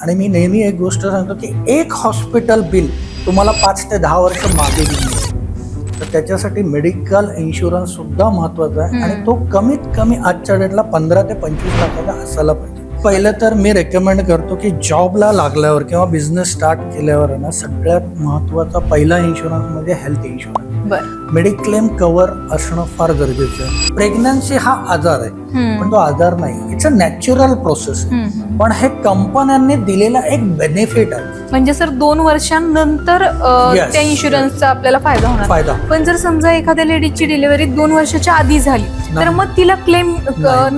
आणि मी नेहमी एक गोष्ट सांगतो की एक हॉस्पिटल बिल तुम्हाला 5 ते 10 वर्ष मागे घेऊन, तर त्याच्यासाठी मेडिकल इन्शुरन्स सुद्धा महत्वाचा आहे आणि तो कमीत कमी आजच्या डेटला 15 ते 25 लाखाचा असायला पाहिजे. पहिलं तर मी रेकमेंड करतो की जॉबला लागल्यावर किंवा बिझनेस स्टार्ट केल्यावर ना सगळ्यात महत्वाचा पहिला इन्शुरन्स म्हणजे हेल्थ इन्शुरन्स. मेडिक्लेम कव्हर असणं फार गरजेचं आहे. प्रेग्नन्सी हा आजार आहे, पण तो आजार नाही, इट्स अ नॅचरल प्रोसेस. पण हे कंपन्यांनी दिलेला एक बेनिफिट आहे. म्हणजे सर 2 वर्षांनंतर त्या इन्शुरन्सचा आपल्याला फायदा होणार. पण जर समजा एखाद्या लेडीची डिलिव्हरी 2 वर्षाच्या आधी झाली तर मग तिला क्लेम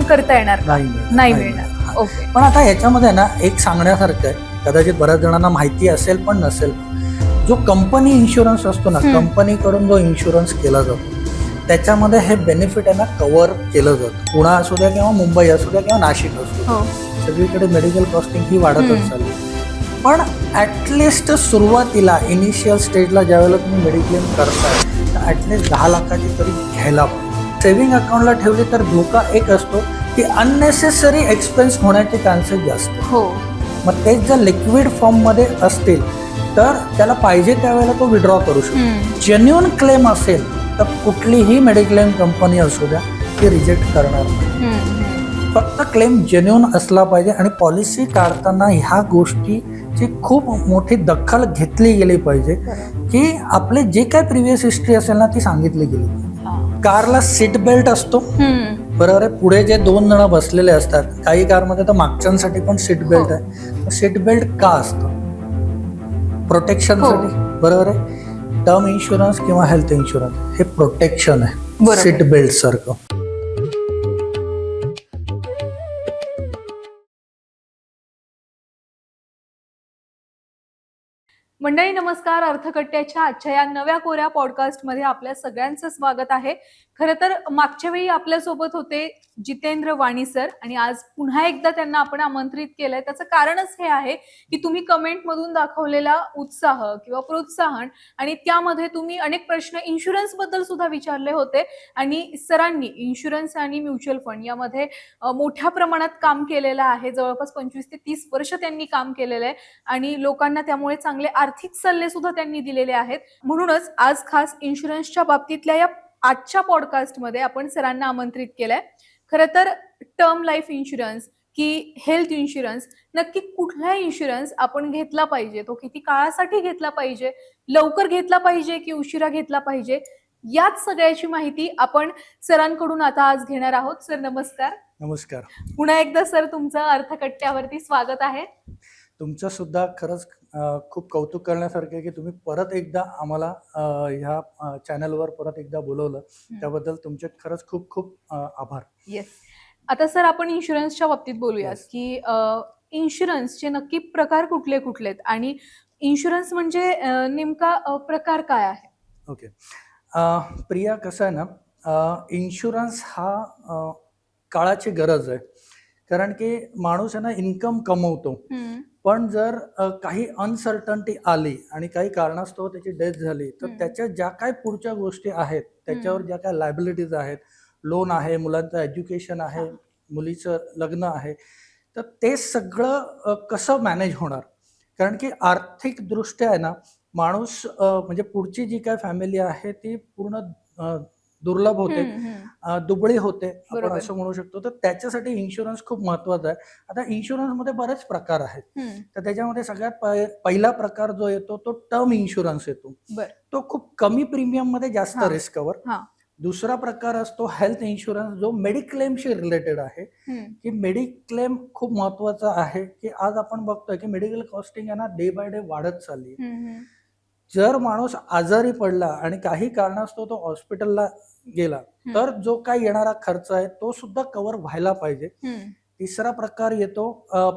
करता येणार नाही मिळणार. ओके. पण आता याच्यामध्ये ना एक सांगण्यासारखं आहे, कदाचित बऱ्याच जणांना माहिती असेल पण नसेल. जो कंपनी इन्शुरन्स असतो ना, कंपनीकडून जो इन्शुरन्स केला जातो त्याच्यामध्ये हे बेनिफिट आहे ना कव्हर केलं जातं. पुणे असू द्या किंवा मुंबई असू द्या किंवा नाशिक असू द्या, सगळीकडे मेडिकल कॉस्टिंग ही वाढतच चालली. पण ऍटलिस्ट सुरुवातीला इनिशियल स्टेजला ज्यावेळेला तुम्ही मेडिक्लेम करताय तर ऍटलिस्ट 10 लाखाची तरी घ्यायला पाहिजे. सेव्हिंग अकाउंटला ठेवली तर धोका एक असतो की अननेसेसरी एक्सपेन्स होण्याचे चान्सेस जास्त. मग तेच जर लिक्विड फॉर्म मध्ये असतील तर त्याला पाहिजे त्यावेळेला तो विड्रॉ करू शकतो. जेन्युइन क्लेम असेल तर कुठलीही मेडिक्लेम कंपनी असू द्या ती रिजेक्ट करणार नाही. फक्त क्लेम जेन्युइन असला पाहिजे आणि पॉलिसी काढताना ह्या गोष्टीची खूप मोठी दखल घेतली गेली पाहिजे की आपले जे काय प्रिव्हियस हिस्ट्री असेल ना ती सांगितली गेली पाहिजे. कारला सीट बेल्ट असतो, बरोबर आहे, पुढे जे 2 जण बसलेले असतात, काही कारमध्ये तर मागच्यांसाठी पण सीट बेल्ट आहे. सीट बेल्ट का असतं? प्रोटेक्शनसाठी, बरोबर आहे. टर्म इन्शुरन्स किंवा हेल्थ इन्शुरन्स हे प्रोटेक्शन आहे सीट बेल्ट सारखं. मंडळी नमस्कार. अर्थकट्ट्याच्या आजच्या या नव्या कोऱ्या पॉडकास्टमध्ये आपल्या सगळ्यांचं स्वागत आहे. खरं तर मागच्या वेळी आपल्यासोबत होते जितेंद्र वाणी सर आणि आज पुन्हा एकदा त्यांना आपण आमंत्रित केलंय. त्याचं कारणच हे आहे की तुम्ही कमेंटमधून दाखवलेला उत्साह किंवा प्रोत्साहन आणि त्यामध्ये तुम्ही अनेक प्रश्न इन्शुरन्स बद्दल सुद्धा विचारले होते आणि सरांनी इन्शुरन्स आणि म्युच्युअल फंड यामध्ये मोठ्या प्रमाणात काम केलेलं आहे. जवळपास 25 ते 30 वर्ष त्यांनी काम केलेलं आहे आणि लोकांना त्यामुळे चांगले आर्थिक सल्ले सुद्धा त्यांनी दिलेले आहेत. म्हणूनच आज खास इन्शुरन्सच्या बाबतीतल्या या आजच्या पॉडकास्टमध्ये आपण सरांना आमंत्रित केलंय. खरं तर टर्म लाईफ इन्शुरन्स की हेल्थ इन्शुरन्स, नक्की कुठला इन्शुरन्स आपण घेतला पाहिजे, तो किती काळासाठी घेतला पाहिजे, लवकर घेतला पाहिजे की उशिरा घेतला पाहिजे, याच सगळ्याची माहिती आपण सरांकडून आता आज घेणार आहोत. सर नमस्कार. नमस्कार. पुन्हा एकदा सर तुमचं अर्थकट्ट्यावरती स्वागत आहे. तुमचं सुद्धा खरंच खूप कौतुक करण्यासारखं आहे की तुम्ही परत एकदा आम्हाला ह्या चॅनलवर परत एकदा बोलवलं, त्याबद्दल तुमचे खरंच खूप खूप आभार. येस. आता सर आपण इन्शुरन्सच्या बाबतीत बोलूयात की इन्शुरन्सचे नक्की प्रकार कुठले कुठले आहेत आणि इन्शुरन्स म्हणजे नेमका प्रकार काय आहे? ओके. प्रिया, कसं आहे ना, इन्शुरन्स हा काळाची गरज आहे. कारण की माणूस आहे ना इन्कम कमवतो, पण जर काही अनसर्टन्टी आली आणि काही कारणास्तव त्याची डेथ झाली तर त्याच्या ज्या काही पुढच्या गोष्टी आहेत त्याच्यावर ज्या काही लायबिलिटीज आहेत, लोन आहे, मुलांचं एज्युकेशन आहे, मुलीचं लग्न आहे, तर ते सगळं कसं मॅनेज होणार? कारण की आर्थिक दृष्ट्या आहे ना माणूस म्हणजे पुढची जी काय फॅमिली आहे ती पूर्ण दुर्लभ होते, दुबळी होते, आपण असं म्हणू शकतो. तर त्याच्यासाठी इन्शुरन्स खूप महत्वाचा आहे. आता इन्शुरन्स मध्ये बरेच प्रकार आहेत, तर त्याच्यामध्ये सगळ्यात पहिला प्रकार जो येतो तो टर्म इन्शुरन्स येतो. तो खूप कमी प्रीमियम मध्ये जास्त रिस्क कव्हर. दुसरा प्रकार असतो हेल्थ इन्शुरन्स, जो मेडिक्लेमशी रिलेटेड आहे. की मेडिक्लेम खूप महत्वाचा आहे की आज आपण बघतोय की मेडिकल कॉस्टिंग आहे ना डे बाय डे वाढत चालली. जर माणूस आजारी पडला आणि काही कारणास्तव तो हॉस्पिटलला गेला तर जो काही येणारा खर्च आहे तो सुद्धा कव्हर व्हायला पाहिजे. तिसरा प्रकार येतो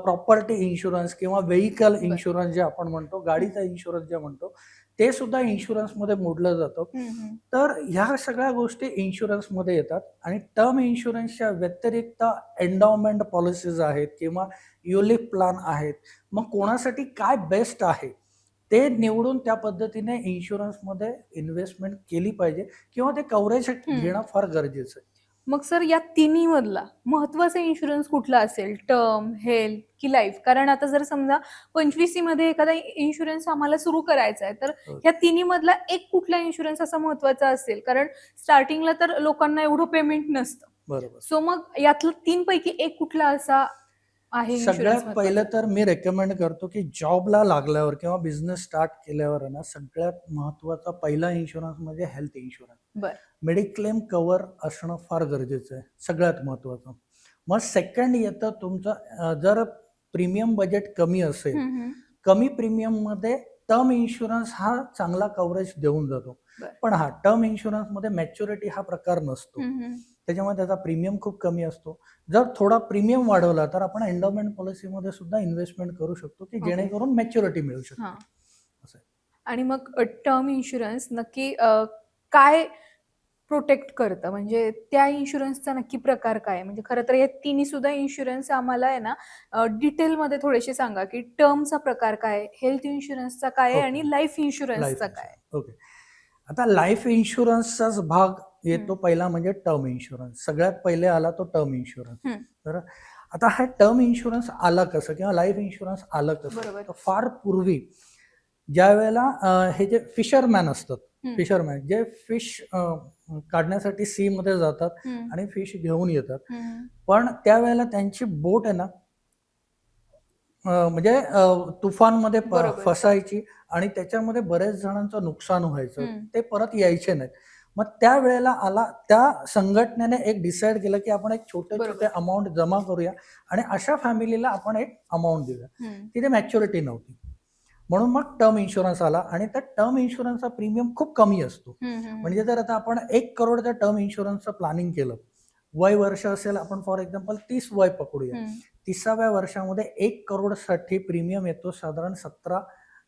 प्रॉपर्टी इन्शुरन्स किंवा व्हेइकल इन्शुरन्स जे आपण म्हणतो, गाडीचा इन्शुरन्स जे म्हणतो, ते सुद्धा इन्शुरन्स मध्ये मोडलं जातं. तर ह्या सगळ्या गोष्टी इन्शुरन्स मध्ये येतात. आणि टर्म इन्शुरन्सच्या व्यतिरिक्त एन्डॉवमेंट पॉलिसीज आहेत किंवा युलिप प्लॅन आहेत. मग कोणासाठी काय बेस्ट आहे ते निवडून त्या पद्धतीने इन्शुरन्स मध्ये इन्व्हेस्टमेंट केली पाहिजे किंवा ते कव्हरेज घेणं फार गरजेचं आहे. मग सर या तिन्ही मधला महत्वाचा इन्शुरन्स कुठला असेल, टर्म, हेल्थ की लाईफ? कारण आता जर समजा 25 मध्ये एखादा इन्शुरन्स आम्हाला सुरू करायचा आहे, तर हो. ह्या तिन्ही मधला एक कुठला इन्शुरन्स असा महत्वाचा असेल? कारण स्टार्टिंगला तर लोकांना एवढं पेमेंट नसतं. बरोबर. सो मग यातलं 3 पैकी एक कुठला असा आहे इन्शुरन्स सगळ्यात पहिलं महत्वाचा? तर मी रेकमेंड करतो की जॉबला लागल्यावर किंवा बिझनेस स्टार्ट केल्यावर आहे ना, सगळ्यात महत्वाचा पहिला इन्शुरन्स म्हणजे हेल्थ इन्शुरन्स. बर. मेडिक्लेम कव्हर असणं फार गरजेचं आहे, सगळ्यात महत्वाचं. मग सेकंड येतं तुमचं जर प्रीमियम बजेट कमी असेल, कमी प्रीमियम मध्ये टर्म इन्शुरन्स हा चांगला कव्हरेज देऊन जातो. बर. पण हा टर्म इन्शुरन्स मध्ये मॅच्युरिटी हा प्रकार नसतो, त्याच्यामुळे त्याचा प्रीमियम खूप कमी असतो. जर थोडा प्रीमियम वाढवला तर आपण एंडोमेंट पॉलिसीमध्ये सुद्धा इन्व्हेस्टमेंट करू शकतो की ओके. जेणेकरून मॅच्युरिटी मिळू हा. शकते. असं आहे. आणि मग टर्म इन्शुरन्स नक्की काय प्रोटेक्ट करतं? म्हणजे त्या इन्शुरन्सचा नक्की प्रकार काय आहे? म्हणजे खरं तर हे तिन्ही सुद्धा इन्शुरन्स आम्हाला आहे ना डिटेलमध्ये थोडेसे सांगा, की टर्मचा प्रकार काय आहे, हेल्थ इन्शुरन्सचा काय आहे ओके. आणि लाईफ लाईफ इन्शुरन्सचा काय आहे? इन्शुरन्स. ओके. आता लाईफ इन्शुरन्सचाच भाग येतो हम्म. पहिला म्हणजे टर्म इन्शुरन्स. सगळ्यात पहिले आला तो टर्म इन्शुरन्स. हम्म. तर आता हा टर्म इन्शुरन्स आला कसं किंवा लाईफ इन्शुरन्स आलं कसं? बरोबर. तर फार पूर्वी ज्या वेळेला हे जे फिशरमॅन असतात, हम्म. फिशरमॅन जे फिश काढण्यासाठी सी मध्ये जातात हम्म. आणि फिश घेऊन येतात, हम्म. पण त्यावेळेला त्यांची बोट आहे ना म्हणजे तुफानमध्ये बरोबर. फसायची आणि त्याच्यामध्ये बरेच जणांचं नुकसान व्हायचं. हम्म. ते परत यायचे नाहीत. मग त्यावेळेला आला त्या संघटनेने एक डिसाईड केलं की आपण एक छोटे छोटे बरोबर. अमाऊंट जमा करूया आणि अशा फॅमिलीला आपण एक अमाऊंट देऊया. हम्म. तिथे मॅच्युरिटी नव्हती, म्हणून मग टर्म इन्शुरन्स आला आणि त्या टर्म इन्शुरन्सचा प्रीमियम खूप कमी असतो. हम्म. म्हणजे जर आता आपण 1 करोडच्या टर्म इन्शुरन्सचं प्लॅनिंग केलं, वय वर्ष असेल, आपण फॉर एक्झाम्पल 30 वय पकडूया. हम्म. 30व्या वर्षामध्ये 1 करोडसाठी प्रीमियम येतो साधारण 17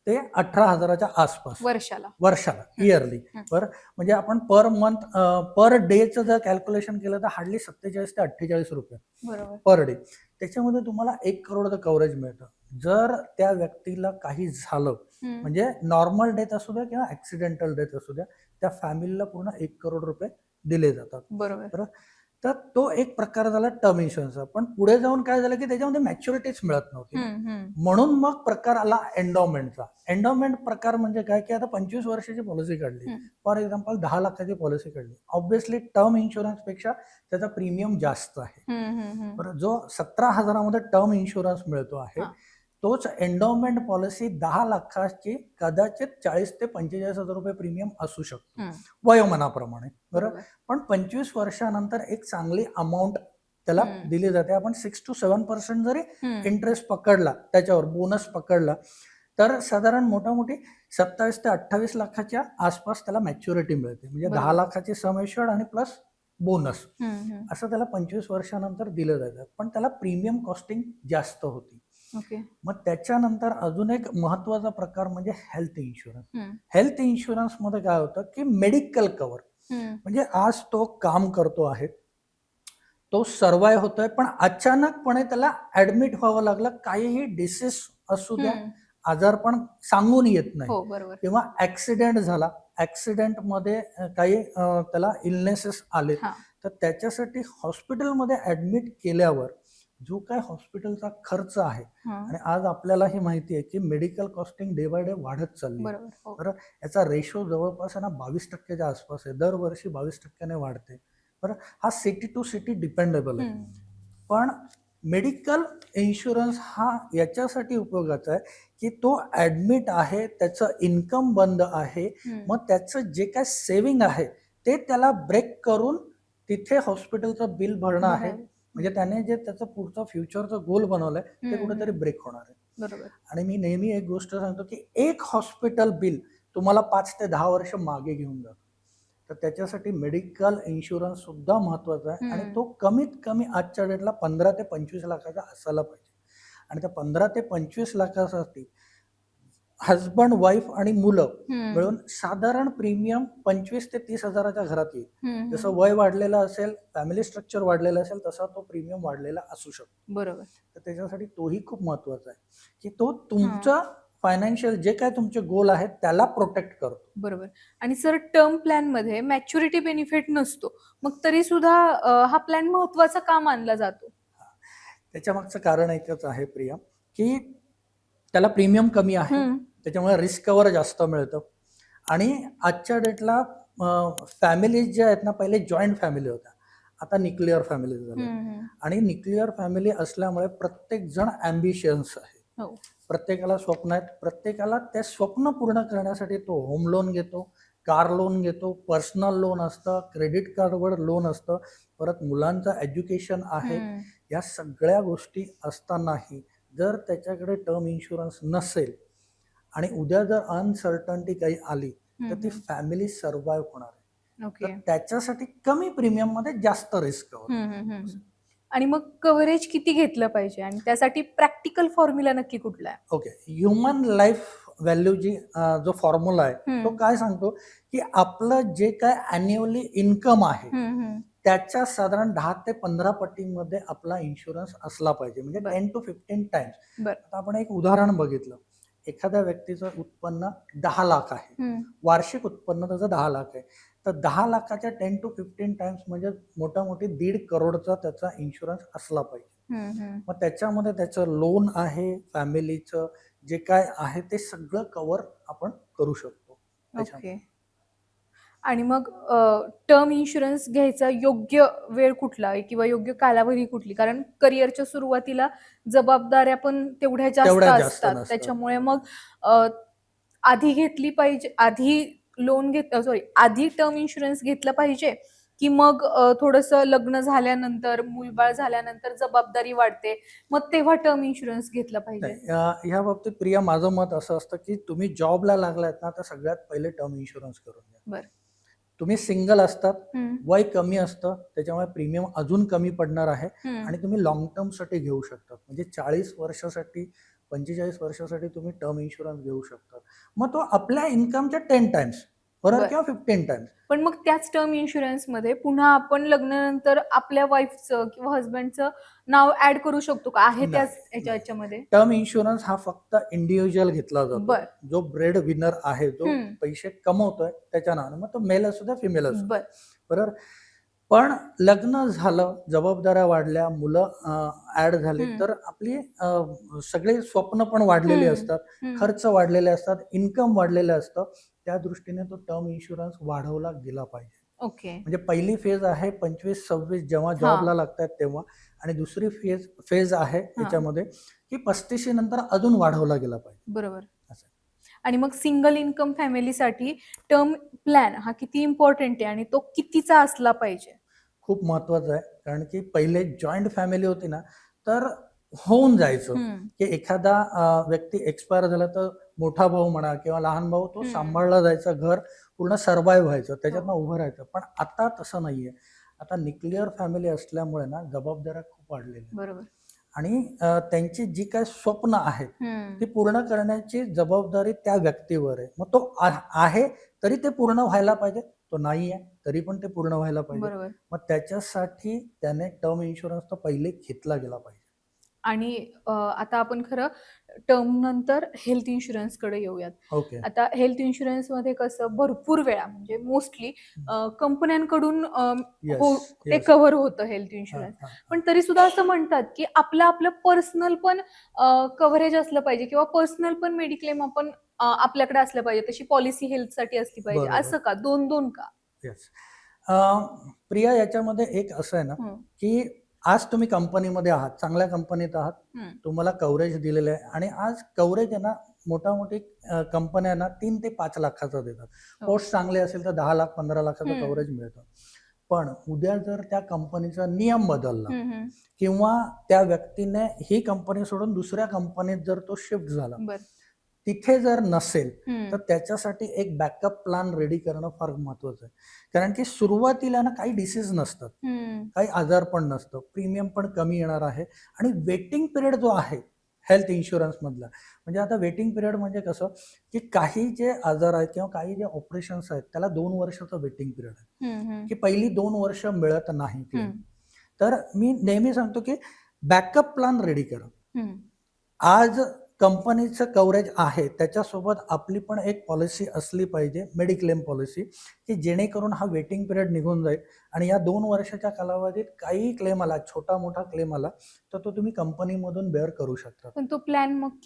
ते 18,000च्या आसपास वर्षाला. वर्षाला, इयरली. बरं, म्हणजे आपण पर मंथ पर डेचं जर कॅल्क्युलेशन केलं तर हार्डली 47 ते 48 रुपये बरोबर. Per day. त्याच्यामध्ये तुम्हाला 1 करोडचं कव्हरेज मिळतं. जर त्या व्यक्तीला काही झालं, म्हणजे नॉर्मल डेथ असू द्या किंवा ऍक्सिडेंटल डेथ असू द्या, त्या फॅमिलीला पूर्ण 1 करोड रुपये दिले जातात. बरोबर. तर तो एक प्रकार झाला टर्म इन्शुरन्सचा. पण पुढे जाऊन काय झालं की त्याच्यामध्ये मॅच्युरिटीच मिळत नव्हती, म्हणून मग प्रकार आला एंडोमेंटचा. एंडोमेंट प्रकार म्हणजे काय की आता 25 वर्षाची पॉलिसी काढली, फॉर एक्झाम्पल 10 लाखाची पॉलिसी काढली, ऑब्व्हियसली टर्म इन्शुरन्स पेक्षा त्याचा प्रीमियम जास्त आहे. बरं, जो 17,000मध्ये टर्म इन्शुरन्स मिळतो आहे, तोच एंडोमेंट पॉलिसी 10 लाखाची कदाचित 40 ते 45,000 रुपये प्रीमियम असू शकतो वयोमानाप्रमाणे. बरं, पण 25 वर्षानंतर एक चांगली अमाऊंट त्याला दिली जाते. आपण 6 to 7% जरी इंटरेस्ट पकडला, त्याच्यावर बोनस पकडला, तर साधारण मोठामोठी 27 ते 28 लाखाच्या आसपास त्याला मॅच्युरिटी मिळते. म्हणजे 10 लाखाची सम एश्युर्ड आणि प्लस बोनस असं त्याला 25 वर्षानंतर दिलं जातं. पण त्याला प्रीमियम कॉस्टिंग जास्त होती. मग त्याच्यानंतर अजून एक महत्वाचा प्रकार म्हणजे हेल्थ इन्शुरन्स. हेल्थ इन्शुरन्स मध्ये काय होतं की मेडिकल कव्हर, म्हणजे आज तो काम करतो आहे, तो सर्वाइव्ह होतोय, पण अचानकपणे त्याला ऍडमिट व्हावं लागलं, काहीही डिसीज असू द्या, आजार पण सांगून येत नाही, किंवा ऍक्सिडेंट झाला, ऍक्सिडेंट मध्ये काही त्याला इलनेसेस आले, तर त्याच्यासाठी हॉस्पिटलमध्ये ऍडमिट केल्यावर जो काय हॉस्पिटलचा खर्च आहे, आणि आज आपल्याला हे माहिती आहे की medical costing day by day वाढत चालली आहे. बरं, याचा रेशो जवळपास ना 22% आसपास आहे, दरवर्षी 22% वाढते. बरं, हा सिटी टू सिटी डिपेंडेबल आहे. पण मेडिकल इन्शुरन्स हा याच्यासाठी उपयोगाचा आहे की तो ऍडमिट आहे, त्याचं इन्कम बंद आहे, मग त्याचं जे काय सेव्हिंग आहे ते त्याला ब्रेक करून तिथे हॉस्पिटलचं बिल भरणं आहे. म्हणजे त्याने जे त्याचं पुढचं फ्युचरचं गोल बनवलंय ते कुठेतरी ब्रेक होणार आहे. आणि मी नेहमी एक गोष्ट सांगतो की एक हॉस्पिटल बिल तुम्हाला 5 ते 10 वर्ष मागे घेऊन जातो. तर त्याच्यासाठी मेडिकल इन्शुरन्स सुद्धा महत्वाचा आहे, आणि तो कमीत कमी आजच्या डेटला 15 ते 25 लाखाचा असायला पाहिजे. आणि त्या 15 ते 25 लाखासाठी हजबंड, वाईफ आणि मुलं मिळून साधारण प्रीमियम 25 ते 30,000च्या घरात येईल. जसं वय वाढलेलं असेल, फॅमिली स्ट्रक्चर वाढलेलं असेल, तसा तो प्रीमियम वाढलेला असू शकतो. बरोबर. तर त्याच्यासाठी तोही खूप महत्वाचा आहे की तो तुमचा फायनान्शियल जे काय तुमचे गोल आहेत त्याला प्रोटेक्ट करतो. बरोबर. आणि सर टर्म प्लॅन मध्ये मॅच्युरिटी बेनिफिट नसतो, मग तरी सुद्धा हा प्लॅन महत्वाचा का मानला जातो? त्याच्या मागचं कारण एकच आहे प्रिया, की त्याला प्रीमियम कमी आहे, त्याच्यामुळे रिस्क कव्हर जास्त मिळतं. आणि आजच्या डेटला फॅमिलीज ज्या आहेत ना, पहिले जॉईंट फॅमिली होत्या, आता न्यूक्लिअर फॅमिली झाल्या. आणि न्यूक्लिअर फॅमिली असल्यामुळे प्रत्येक जण ॲम्बिशियन्स आहे, प्रत्येकाला स्वप्न आहेत, प्रत्येकाला ते स्वप्न पूर्ण करण्यासाठी तो होम लोन घेतो, कार लोन घेतो, पर्सनल लोन असतं, क्रेडिट कार्डवर लोन असतं, परत मुलांचं एज्युकेशन आहे. या सगळ्या गोष्टी असतानाही जर त्याच्याकडे टर्म इन्शुरन्स नसेल आणि उद्या जर अनसर्टन्टी काही आली तर ती फॅमिली सर्व्हाइव्ह होणार आहे. तर त्याच्यासाठी कमी प्रीमियम मध्ये जास्त रिस्क. आणि मग कव्हरेज किती घेतलं पाहिजे आणि त्यासाठी प्रॅक्टिकल फॉर्म्युला नक्की कुठला आहे? ओके, ह्युमन लाईफ व्हॅल्यू जो फॉर्म्युला आहे तो काय सांगतो की आपलं जे काय अॅन्युअली इन्कम आहे त्याच्या साधारण 10 ते 15 पटीमध्ये आपला इन्शुरन्स असला पाहिजे, म्हणजे 10 to 15 टाइम्स. आता आपण एक उदाहरण बघितलं, एखाद्या व्यक्तीचं उत्पन्न 10 लाख आहे, वार्षिक उत्पन्न त्याचं 10 लाख आहे, तर 10 लाखाच्या 10 to 15 टाइम्स म्हणजे मोठामोठी 1.5 करोडचा त्याचा इन्शुरन्स असला पाहिजे. मग त्याच्यामध्ये त्याचं लोन आहे, फॅमिलीचं जे काय आहे ते सगळं कव्हर आपण करू शकतो. ओके. आणि मग टर्म इन्शुरन्स घ्यायचा योग्य वेळ कुठला आहे किंवा योग्य कालावधी कुठली? कारण करिअरच्या सुरुवातीला जबाबदाऱ्या पण तेवढ्या जास्त असतात, त्याच्यामुळे मग आधी घेतली पाहिजे, आधी टर्म इन्शुरन्स घेतला पाहिजे की मग थोडंसं लग्न झाल्यानंतर, मूलबाळ झाल्यानंतर जबाबदारी वाढते, मग तेव्हा टर्म इन्शुरन्स घेतला पाहिजे? या बाबतीत प्रिया माझं मत असं असतं की तुम्ही जॉबला लागलात ना तर सगळ्यात पहिले टर्म इन्शुरन्स करून घ्या. तुम्ही सिंगल असतात, वय कमी असतं, त्याच्यामुळे प्रीमियम अजून कमी पडणार आहे आणि तुम्ही लॉंग टर्म साठी घेऊ शकतात, म्हणजे 40 वर्षासाठी 45 वर्षासाठी तुम्ही टर्म इन्शुरन्स घेऊ शकता. मग तो आपल्या इन्कमच्या 10 टाइम्स बरोबर किंवा 15 टाइम्स. पण मग त्याच टर्म इन्शुरन्स मध्ये पुन्हा आपण लग्नानंतर आपल्या वाईफचं किंवा हस्बंडचं नाव ऍड करू शकतो का? आहे त्याच याच्यामध्ये? टर्म इन्शुरन्स हा फक्त इंडिव्हिज्युअल घेतला जातो, जो ब्रेड विनर आहे, जो पैसे कमवतोय त्याच्या नावाने, मग तो मेल असू द्या फिमेल असू द्या, बरोबर. पण लग्न झालं, जबाबदाऱ्या वाढल्या, मुलं ऍड झाली तर आपली सगळे स्वप्न पण वाढलेली असतात, खर्च वाढलेले असतात, इन्कम वाढलेलं असतं. त्या दृष्टीने तो टर्म इन्शुरन्स वाढवला गेला पाहिजे. म्हणजे पहिली फेज आहे 25-26 जेव्हा जॉबला लागतात तेव्हा, आणि दुसरी फेज आहे याच्यामध्ये की 35 नंतर अजून वाढवला गेला पाहिजे. बरोबर. आणि मग सिंगल इन्कम फॅमिलीसाठी टर्म प्लॅन हा किती इम्पॉर्टंट आहे आणि तो कितीचा असला पाहिजे? खूप महत्वाचं आहे, कारण की पहिले जॉईंट फॅमिली होती ना तर होऊन जायचं की एखादा व्यक्ती एक्सपायर झाला तर मोठा भाऊ म्हणा किंवा लहान भाऊ तो सांभाळला जायचा, घर पूर्ण सर्वाइव्ह व्हायचं, त्याच्यातनं उभं राहायचं. पण आता तसं नाहीये. आता न्यूक्लिअर फॅमिली असल्यामुळे ना जबाबदाऱ्या खूप वाढलेल्या, बरोबर, आणि त्यांची जी काय स्वप्न आहेत ती पूर्ण करण्याची जबाबदारी त्या व्यक्तीवर आहे. मग तो आहे तरी ते पूर्ण व्हायला पाहिजे, तो नाही आहे तरी पण ते पूर्ण व्हायला पाहिजे. मग त्याच्यासाठी त्याने टर्म इन्शुरन्स तो पहिले घेतला गेला पाहिजे. आणि आता आपण खरं टर्म नंतर हेल्थ इन्शुरन्स कडे येऊयात. आता हेल्थ इन्शुरन्स मध्ये कसं भरपूर वेळा म्हणजे मोस्टली कंपन्यांकडून ते कव्हर होतं हेल्थ इन्शुरन्स, पण तरी सुद्धा असं म्हणतात की आपलं पर्सनल पण कव्हरेज असलं पाहिजे किंवा पर्सनल पण मेडिक्लेम आपण आपल्याकडे असलं पाहिजे, तशी पॉलिसी हेल्थ साठी असली पाहिजे. असं का दोन का? प्रिया, याच्यामध्ये एक असं आहे ना की आज तुम्ही कंपनीमध्ये आहात, चांगल्या कंपनीत आहात, तुम्हाला कव्हरेज दिलेलं आहे, आणि आज कव्हरेज आहे ना मोठी कंपन्या ना 3 ते 5 लाखाचं देतात. पोस्ट चांगले असेल तर 10 लाख 15 लाखाचं कव्हरेज मिळतं. पण उद्या जर त्या कंपनीचा नियम बदलला किंवा त्या व्यक्तीने ही कंपनी सोडून दुसऱ्या कंपनीत जर तो शिफ्ट झाला, तिथे जर नसेल तर त्याच्यासाठी एक बॅकअप प्लॅन रेडी करणं फार महत्वाचं आहे. कारण की सुरुवातीला ना काही डिसीज नसतात, काही आजार पण नसतं, प्रीमियम पण कमी येणार आहे, आणि वेटिंग पिरियड जो आहे हेल्थ इन्शुरन्स मधला, म्हणजे आता वेटिंग पिरियड म्हणजे कसं की काही जे आजार आहेत किंवा काही जे ऑपरेशन्स आहेत त्याला 2 वर्षाचं वेटिंग पिरियड आहे, की पहिली 2 वर्ष मिळत नाही. तर मी नेहमी सांगतो की बॅकअप प्लॅन रेडी करा. आज कंपनीचं कव्हरेज आहे त्याच्यासोबत आपली पण एक पॉलिसी असली पाहिजे, मेडिक्लेम पॉलिसी, की जेणेकरून हा वेटिंग पिरियड निघून जाईल आणि या 2 वर्षाच्या कालावधीत काही क्लेम आला, छोटा मोठा क्लेम आला, तर तो तुम्ही कंपनीमधून बेअर करू शकता. पण तो प्लॅन मग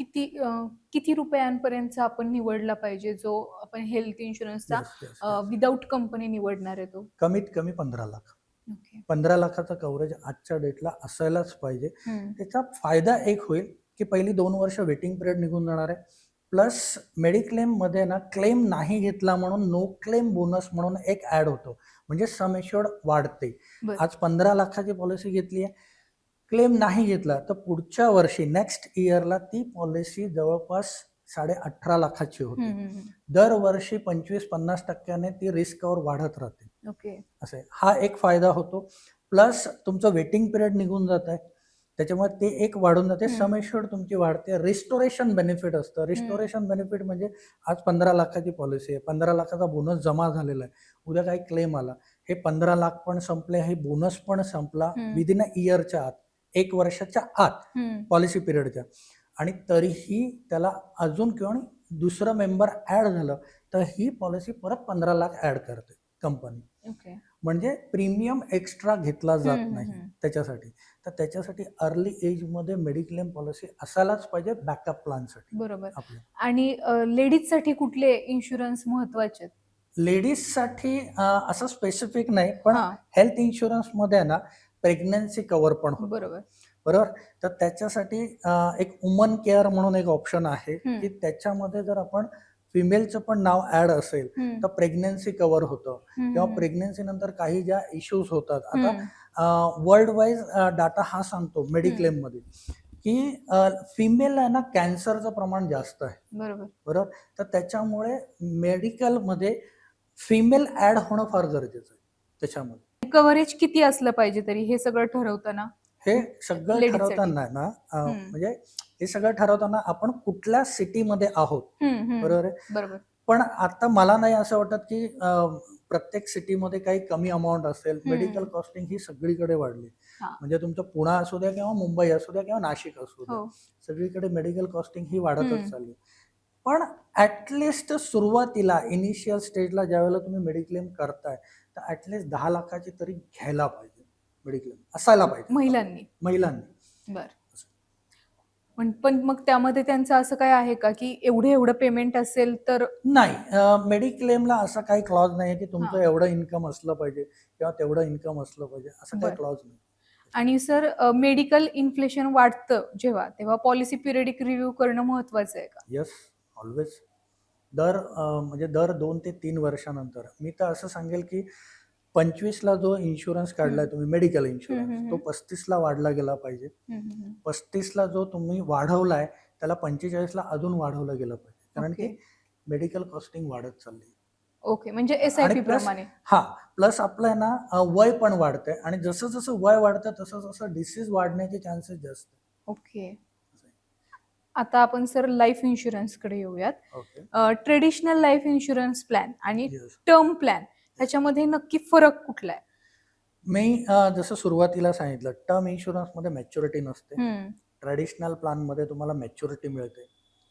किती रुपयांपर्यंतचा आपण निवडला पाहिजे, जो आपण हेल्थ इन्शुरन्सचा yes, yes, yes. Without company निवडणार आहे तो? कमीत कमी 15 लाख. ओके. 15 लाखाचं कव्हरेज आजच्या डेटला असायलाच पाहिजे. हम्म. त्याचा फायदा एक होईल की पहिली 2 वर्ष वेटिंग पिरियड निघून जाणार आहे. प्लस मेडिक्लेममध्ये ना क्लेम नाही घेतला म्हणून नो क्लेम बोनस म्हणून एक ॲड होतो, म्हणजे सम एश्युर्ड वाढते. बरं. आज 15 लाखाची पॉलिसी घेतली आहे, क्लेम नाही घेतला तर पुढच्या वर्षी नेक्स्ट इयरला ती पॉलिसी जवळपास 18.5 लाखाची होते. दरवर्षी 25-50% ती रिस्क कव्हर वाढत राहते. ओके. असे हा एक फायदा होतो. प्लस तुमचं वेटिंग पिरियड निघून जात आहे, त्याच्यामुळे ते एक वाढून जाते. सम एश्युर्ड तुमची वाढते. रिस्टोरेशन बेनिफिट असतं. रिस्टोरेशन बेनिफिट म्हणजे आज 15 लाखाची पॉलिसी आहे, 15 लाखाचा बोनस जमा झालेला आहे, उद्या काही क्लेम आला, हे 15 लाख पण संपले, हे बोनस पण संपला विदिन अ इयरच्या आत, 1 वर्षाच्या आत पॉलिसी पिरियडच्या, आणि तरीही त्याला अजून किंवा दुसरं मेंबर ॲड झालं तर ही पॉलिसी परत 15 लाख ॲड करते कंपनी. ओके. म्हणजे प्रीमियम एक्स्ट्रा घेतला जात नाही त्याच्यासाठी. तर त्याच्यासाठी अर्ली एजमध्ये मेडिक्लेम पॉलिसी असायलाच पाहिजे बॅकअप प्लॅनसाठी. बरोबर. आपल्या आणि लेडीजसाठी कुठले इन्शुरन्स महत्वाचे आहेत? लेडीजसाठी असं स्पेसिफिक नाही, पण हां. हेल्थ इन्शुरन्समध्ये ना प्रेग्नन्सी कव्हर पण होतं. बरोबर. बरोबर. तर त्याच्यासाठी एक वुमन केअर म्हणून एक ऑप्शन आहे की त्याच्यामध्ये जर आपण फिमेलचं पण नाव ॲड असेल तर प्रेग्नन्सी कव्हर होतं, किंवा प्रेग्नन्सी नंतर काही ज्या इश्यूज होतात, आता वर्ल्ड वाईज डाटा हा सांगतो मेडिक्लेम मध्ये की फिमेल आहे ना कॅन्सरचं प्रमाण जास्त आहे. बरोबर. बरोबर. तर त्याच्यामुळे मेडिकलमध्ये फिमेल ॲड होणं फार गरजेचं आहे. त्याच्यामध्ये कव्हरेज किती असलं पाहिजे तरी हे सगळं ठरवताना? हे सगळं लेडीजसाठी. ठरवताना ना म्हणजे हे सगळं ठरवताना आपण कुठल्या सिटीमध्ये आहोत, बरोबर आहे. बरोबर. पण आता मला नाही असं वाटत की प्रत्येक सिटीमध्ये काही कमी अमाऊंट असेल. मेडिकल कॉस्टिंग ही सगळीकडे वाढली, हां. म्हणजे तुमचं पुणे असू द्या किंवा मुंबई असू द्या किंवा नाशिक असू द्या, हो. सगळीकडे मेडिकल कॉस्टिंग ही वाढतच चालली. पण ऍटलिस्ट सुरुवातीला इनिशियल स्टेजला ज्यावेळेला तुम्ही मेडिक्लेम करताय तर ऍटलिस्ट 10 लाखाची तरी घ्यायला पाहिजे. मेडिक्लेम असायला पाहिजे महिलांनी. बर. पण मग त्यामध्ये त्यांचं असं काय आहे का की एवढं पेमेंट असेल तर? नाही, मेडिक्लेमला असं काही क्लॉज नाही की तुमचं एवढं इन्कम असलं पाहिजे किंवा तेवढं इन्कम असलं पाहिजे, असं काही क्लॉज नाही. आणि सर, मेडिकल इन्फ्लेशन वाढतं जेव्हा, तेव्हा पॉलिसी पिरियडिक रिव्ह्यू करणं महत्वाचं आहे का? Yes, always. म्हणजे दर 2 ते 3 वर्षानंतर. मी तर असं सांगेल की 25ला जो इन्शुरन्स काढलाय तुम्ही मेडिकल इन्शुरन्स, तो 35ला वाढला गेला पाहिजे. 35ला जो तुम्ही वाढवलाय त्याला 45ला अजून वाढवलं गेलं पाहिजे, कारण की मेडिकल कॉस्टिंग वाढत चालली. ओके. म्हणजे SIP प्रमाणे. हा, प्लस आपलं आहे ना वय पण वाढतंय, आणि जसं जसं वय वाढतं तसं तसं डिसीज वाढण्याचे चान्सेस जास्त. ओके. आता आपण सर लाईफ इन्शुरन्स कडे येऊयात. Okay. Traditional life insurance plan आणि टर्म प्लॅन ह्याच्यामध्ये नक्की फरक कुठला आहे? मी जसं सुरुवातीला सांगितलं, टर्म इन्शुरन्स मध्ये मॅच्युरिटी नसते. ट्रेडिशनल प्लॅन मध्ये तुम्हाला मॅच्युरिटी मिळते.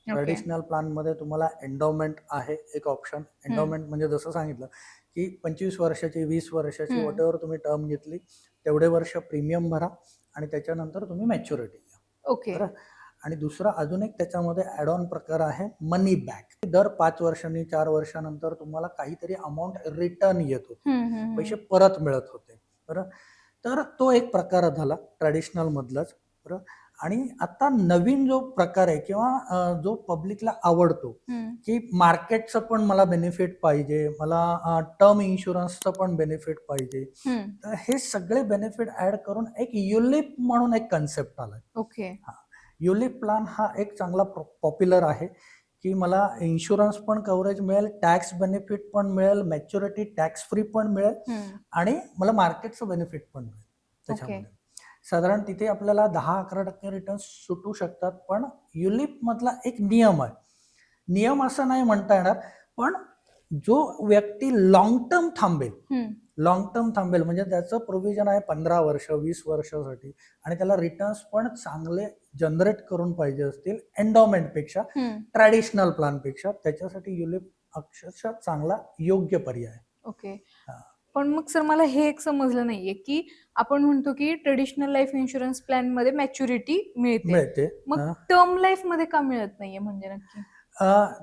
ट्रेडिशनल प्लॅन मध्ये तुम्हाला एंडोमेंट आहे एक ऑप्शन. एंडोमेंट म्हणजे जसं सांगितलं की 25 वर्षाची, 20 वर्षाची, वॉटेवर तुम्ही टर्म घेतली तेवढे वर्ष प्रीमियम भरा आणि त्याच्यानंतर तुम्ही मॅच्युरिटी घ्या. ओके. आणि दुसरा अजून एक त्याच्यामध्ये ॲड ऑन प्रकार आहे मनी बॅक. दर 5 वर्षांनी, 4 वर्षानंतर तुम्हाला काहीतरी अमाऊंट रिटर्न येत होते, पैसे परत मिळत होते. बरं. तर तो एक प्रकार झाला ट्रॅडिशनल मधलाच. बरं. आणि आता नवीन जो प्रकार आहे किंवा जो पब्लिकला आवडतो की मार्केटचं पण मला बेनिफिट पाहिजे, मला टर्म इन्शुरन्सचं पण बेनिफिट पाहिजे, तर हे सगळे बेनिफिट ऍड करून एक युलिप म्हणून एक कन्सेप्ट आलाय. ओके. युलिप प्लॅन हा एक चांगला पॉप्युलर आहे की मला इन्शुरन्स पण कव्हरेज मिळेल, टॅक्स बेनिफिट पण मिळेल, मॅच्युरिटी टॅक्स फ्री पण मिळेल, आणि मला मार्केटचं बेनिफिट पण मिळेल त्याच्यामध्ये. साधारण तिथे आपल्याला 10-11% रिटर्न सुटू शकतात. पण युलिप मधला एक नियम आहे. नियम असं नाही म्हणता येणार, पण जो व्यक्ती लॉंग टर्म थांबेल म्हणजे त्याचं प्रोव्हिजन आहे 15 वर्ष, 20 वर्षासाठी, आणि त्याला रिटर्न्स पण चांगले जनरेट करून पाहिजे असतील एन्डॉमेंटपेक्षा, ट्रॅडिशनल प्लॅनपेक्षा, त्याच्यासाठी युलिप अक्षरशः चांगला योग्य पर्याय आहे. ओके. हा. पण मग सर मला हे एक समजलं नाहीये की आपण म्हणतो की ट्रेडिशनल लाईफ इन्शुरन्स प्लॅन मध्ये मॅच्युरिटी मिळते, मग टर्म लाईफ मध्ये का मिळत नाहीये म्हणजे नक्की?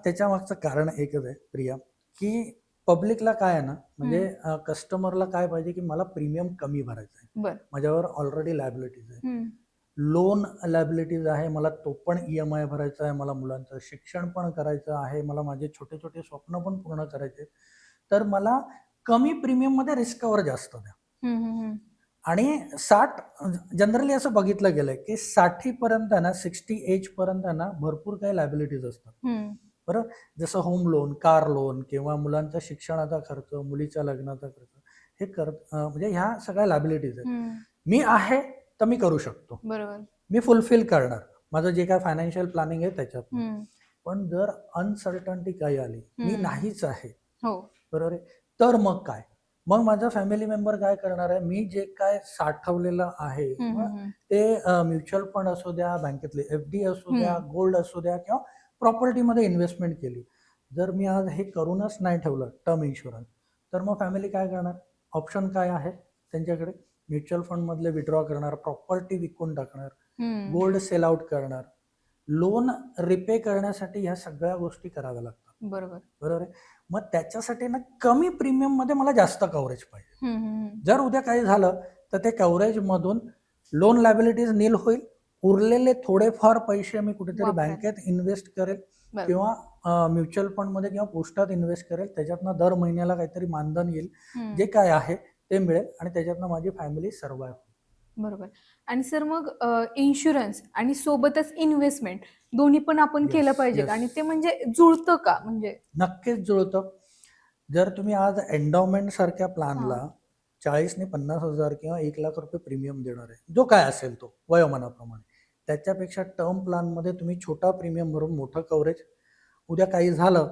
त्याच्या मागचं कारण एकच आहे प्रिया, की पब्लिकला काय आहे ना, म्हणजे कस्टमरला काय पाहिजे की मला प्रीमियम कमी भरायचं आहे, माझ्यावर ऑलरेडी लायबिलिटीज आहे, लोन लायबिलिटीज आहे, मला तो पण EMI भरायचा आहे, मला मुलांचं शिक्षण पण करायचं आहे, मला माझे छोटे छोटे स्वप्न पण पूर्ण करायचे, तर मला कमी प्रीमियम मध्ये रिस्कवर जास्त द्या. आणि 60 जनरली असं बघितलं गेलंय की 60 पर्यंत ना, 60 एज पर्यंत ना भरपूर काही लायबिलिटीज असतात. बरोबर, जसं होम लोन, कार लोन किंवा मुलांचा शिक्षणाचा खर्च, मुलीच्या लग्नाचा खर्च, हे म्हणजे ह्या सगळ्या लायबिलिटीज आहेत. मी आहे तर मी करू शकतो, बरोबर, मी फुलफिल करणार माझं जे काय फायनान्शियल प्लॅनिंग आहे त्याच्यात. पण जर अनसर्टन्टी काही आली, मी नाहीच आहे, बरोबर आहे, तर मग काय? मग माझा फॅमिली मेंबर काय करणार आहे? मी जे काय साठवलेलं आहे, ते म्युच्युअल फंड असू द्या, बँकेतले FD असू द्या, गोल्ड असू द्या, किंवा प्रॉपर्टीमध्ये इन्व्हेस्टमेंट केली, जर मी आज हे करूनच नाही ठेवलं टर्म इन्शुरन्स, तर मग फॅमिली काय करणार? ऑप्शन काय आहे त्यांच्याकडे? म्युच्युअल फंड मधले विड्रॉ करणार, प्रॉपर्टी विकून टाकणार, गोल्ड सेल आउट करणार, लोन रिपे करण्यासाठी ह्या सगळ्या गोष्टी कराव्या लागतात. बरोबर आहे. मग त्याच्यासाठी ना कमी प्रीमियम मध्ये मला जास्त कव्हरेज पाहिजे. जर उद्या काही झालं तर ते कव्हरेज मधून लोन लायबिलिटीज नील होईल, उरलेले थोडेफार पैसे मी कुठेतरी बँकेत इन्व्हेस्ट करेल किंवा म्युच्युअल फंड मध्ये किंवा पोस्टात इन्व्हेस्ट करेल, त्याच्यातनं दर महिन्याला काहीतरी मानधन येईल, जे काय आहे ते मिळेल आणि त्याच्यातनं माझी फॅमिली सर्वाइव्ह होईल. बरोबर. आणि सर मग इन्शुरन्स आणि सोबतच इन्व्हेस्टमेंट दोन्ही पण आपण केलं पाहिजे आणि ते म्हणजे जुळतं का? म्हणजे नक्कीच जुळतं. जर तुम्ही आज एन्डॉमेंट सारख्या प्लॅनला 40 ने 50,000 किंवा 1 लाख रुपये प्रीमियम देणार आहे, जो काय असेल तो वयोमानाप्रमाणे, त्याच्यापेक्षा टर्म प्लॅन मध्ये तुम्ही छोटा प्रीमियम भरून मोठं कव्हरेज, उद्या काही झालं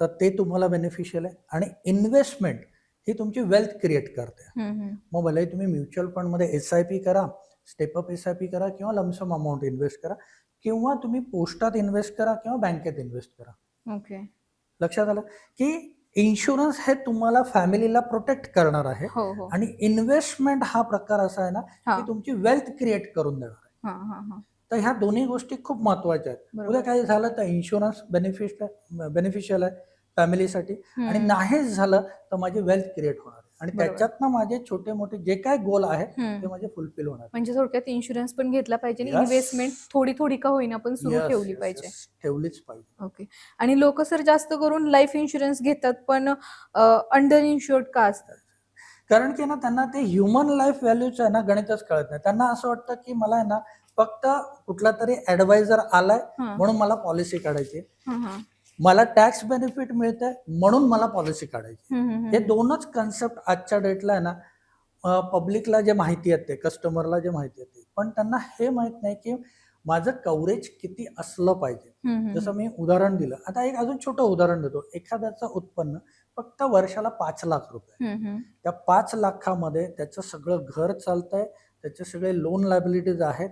तर ते तुम्हाला बेनिफिशियल आहे. आणि इन्व्हेस्टमेंट ही तुमची वेल्थ क्रिएट करते. मग भले तुम्ही म्युच्युअल फंड मध्ये SIP करा, स्टेपअप SIP करा, किंवा लमसम अमाऊंट इन्व्हेस्ट करा, किंवा तुम्ही पोस्टात इन्व्हेस्ट करा किंवा बँकेत इन्व्हेस्ट करा. ओके. लक्षात आलं की इन्शुरन्स हे तुम्हाला फॅमिलीला प्रोटेक्ट करणार आहे, आणि इन्व्हेस्टमेंट हा प्रकार असा आहे ना की तुमची वेल्थ क्रिएट करून देणार आहे. तर ह्या दोन्ही गोष्टी खूप महत्वाच्या आहेत. उद्या काही झालं तर इन्शुरन्स बेनिफिशियल आहे फॅमिलीसाठी, आणि नाहीच झालं तर माझी वेल्थ क्रिएट होणार आहे, आणि त्याच्यातनं माझे छोटे मोठे जे काय गोल आहेत ते माझे फुलफिल होणार. म्हणजे थोडक्यात इन्शुरन्स पण घेतला पाहिजे, इन्व्हेस्टमेंट थोडी थोडी का होईना पण सुरू ठेवली पाहिजे. ठेवलीच पाहिजे. ओके. आणि लोक सर जास्त करून लाईफ इन्शुरन्स घेतात पण अंडर इन्शुअर्ड का असतात? कारण की ना त्यांना ते ह्युमन लाईफ व्हॅल्यूच आहे ना गणितच कळत नाही. त्यांना असं वाटतं की मला आहे ना फक्त कुठला तरी ऍडवायझर आलाय म्हणून मला पॉलिसी काढायची, मला टॅक्स बेनिफिट मिळतंय म्हणून मला पॉलिसी काढायची. हे दोनच कन्सेप्ट आजच्या डेटला आहे ना पब्लिकला जे माहिती आहे ते, कस्टमरला जे माहिती आहे ते, पण त्यांना हे माहित नाही की माझं कव्हरेज किती असलं पाहिजे. जसं मी उदाहरण दिलं, आता एक अजून छोटं उदाहरण देतो. एखाद्याचं उत्पन्न फक्त वर्षाला 5 लाख रुपये, त्या 5 लाखामध्ये त्याचं सगळं घर चालतंय, त्याचे सगळे लोन लायबिलिटीज आहेत,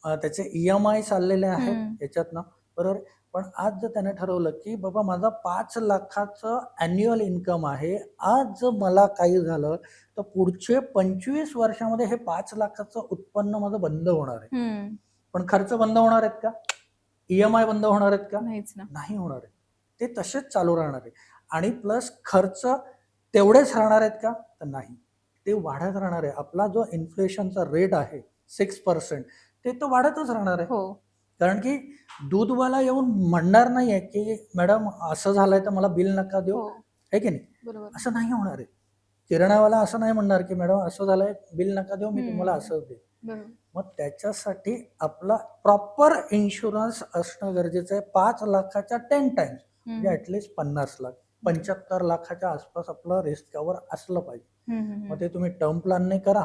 त्याचे EMI चाललेले आहेत याच्यातनं, बरोबर. पण आज जर त्याने ठरवलं की बाबा माझा 5 लाखाचं अॅन्युअल इन्कम आहे, आज जर मला काही झालं तर पुढचे 25 वर्षामध्ये हे 5 लाखाचं उत्पन्न माझं बंद होणार आहे. पण खर्च बंद होणार आहेत का? EMI बंद होणार आहेत का? नाही होणार आहे. ते तसेच चालू राहणार आहे. आणि प्लस खर्च तेवढेच राहणार आहेत का? तर नाही, ते वाढत राहणार आहे. आपला जो इन्फ्लेशनचा रेट आहे 6%, ते तर वाढतच राहणार आहे. कारण की दूधवाला येऊन म्हणणार नाहीये की मॅडम असं झालंय तर मला बिल नका देऊ, आहे की नाही? असं नाही होणार आहे. किराणावाला असं नाही म्हणणार की मॅडम असं झालंय बिल नका देऊ, मी तुम्हाला असं दे. मग त्याच्यासाठी आपला प्रॉपर इन्शुरन्स असणं गरजेचं आहे. 5 लाखाच्या 10 टाइम्स, म्हणजे ऍटलिस्ट 50 लाख, 75 लाखाच्या आसपास आपलं रिस्क कव्हर असलं पाहिजे. मग ते तुम्ही टर्म प्लॅनने करा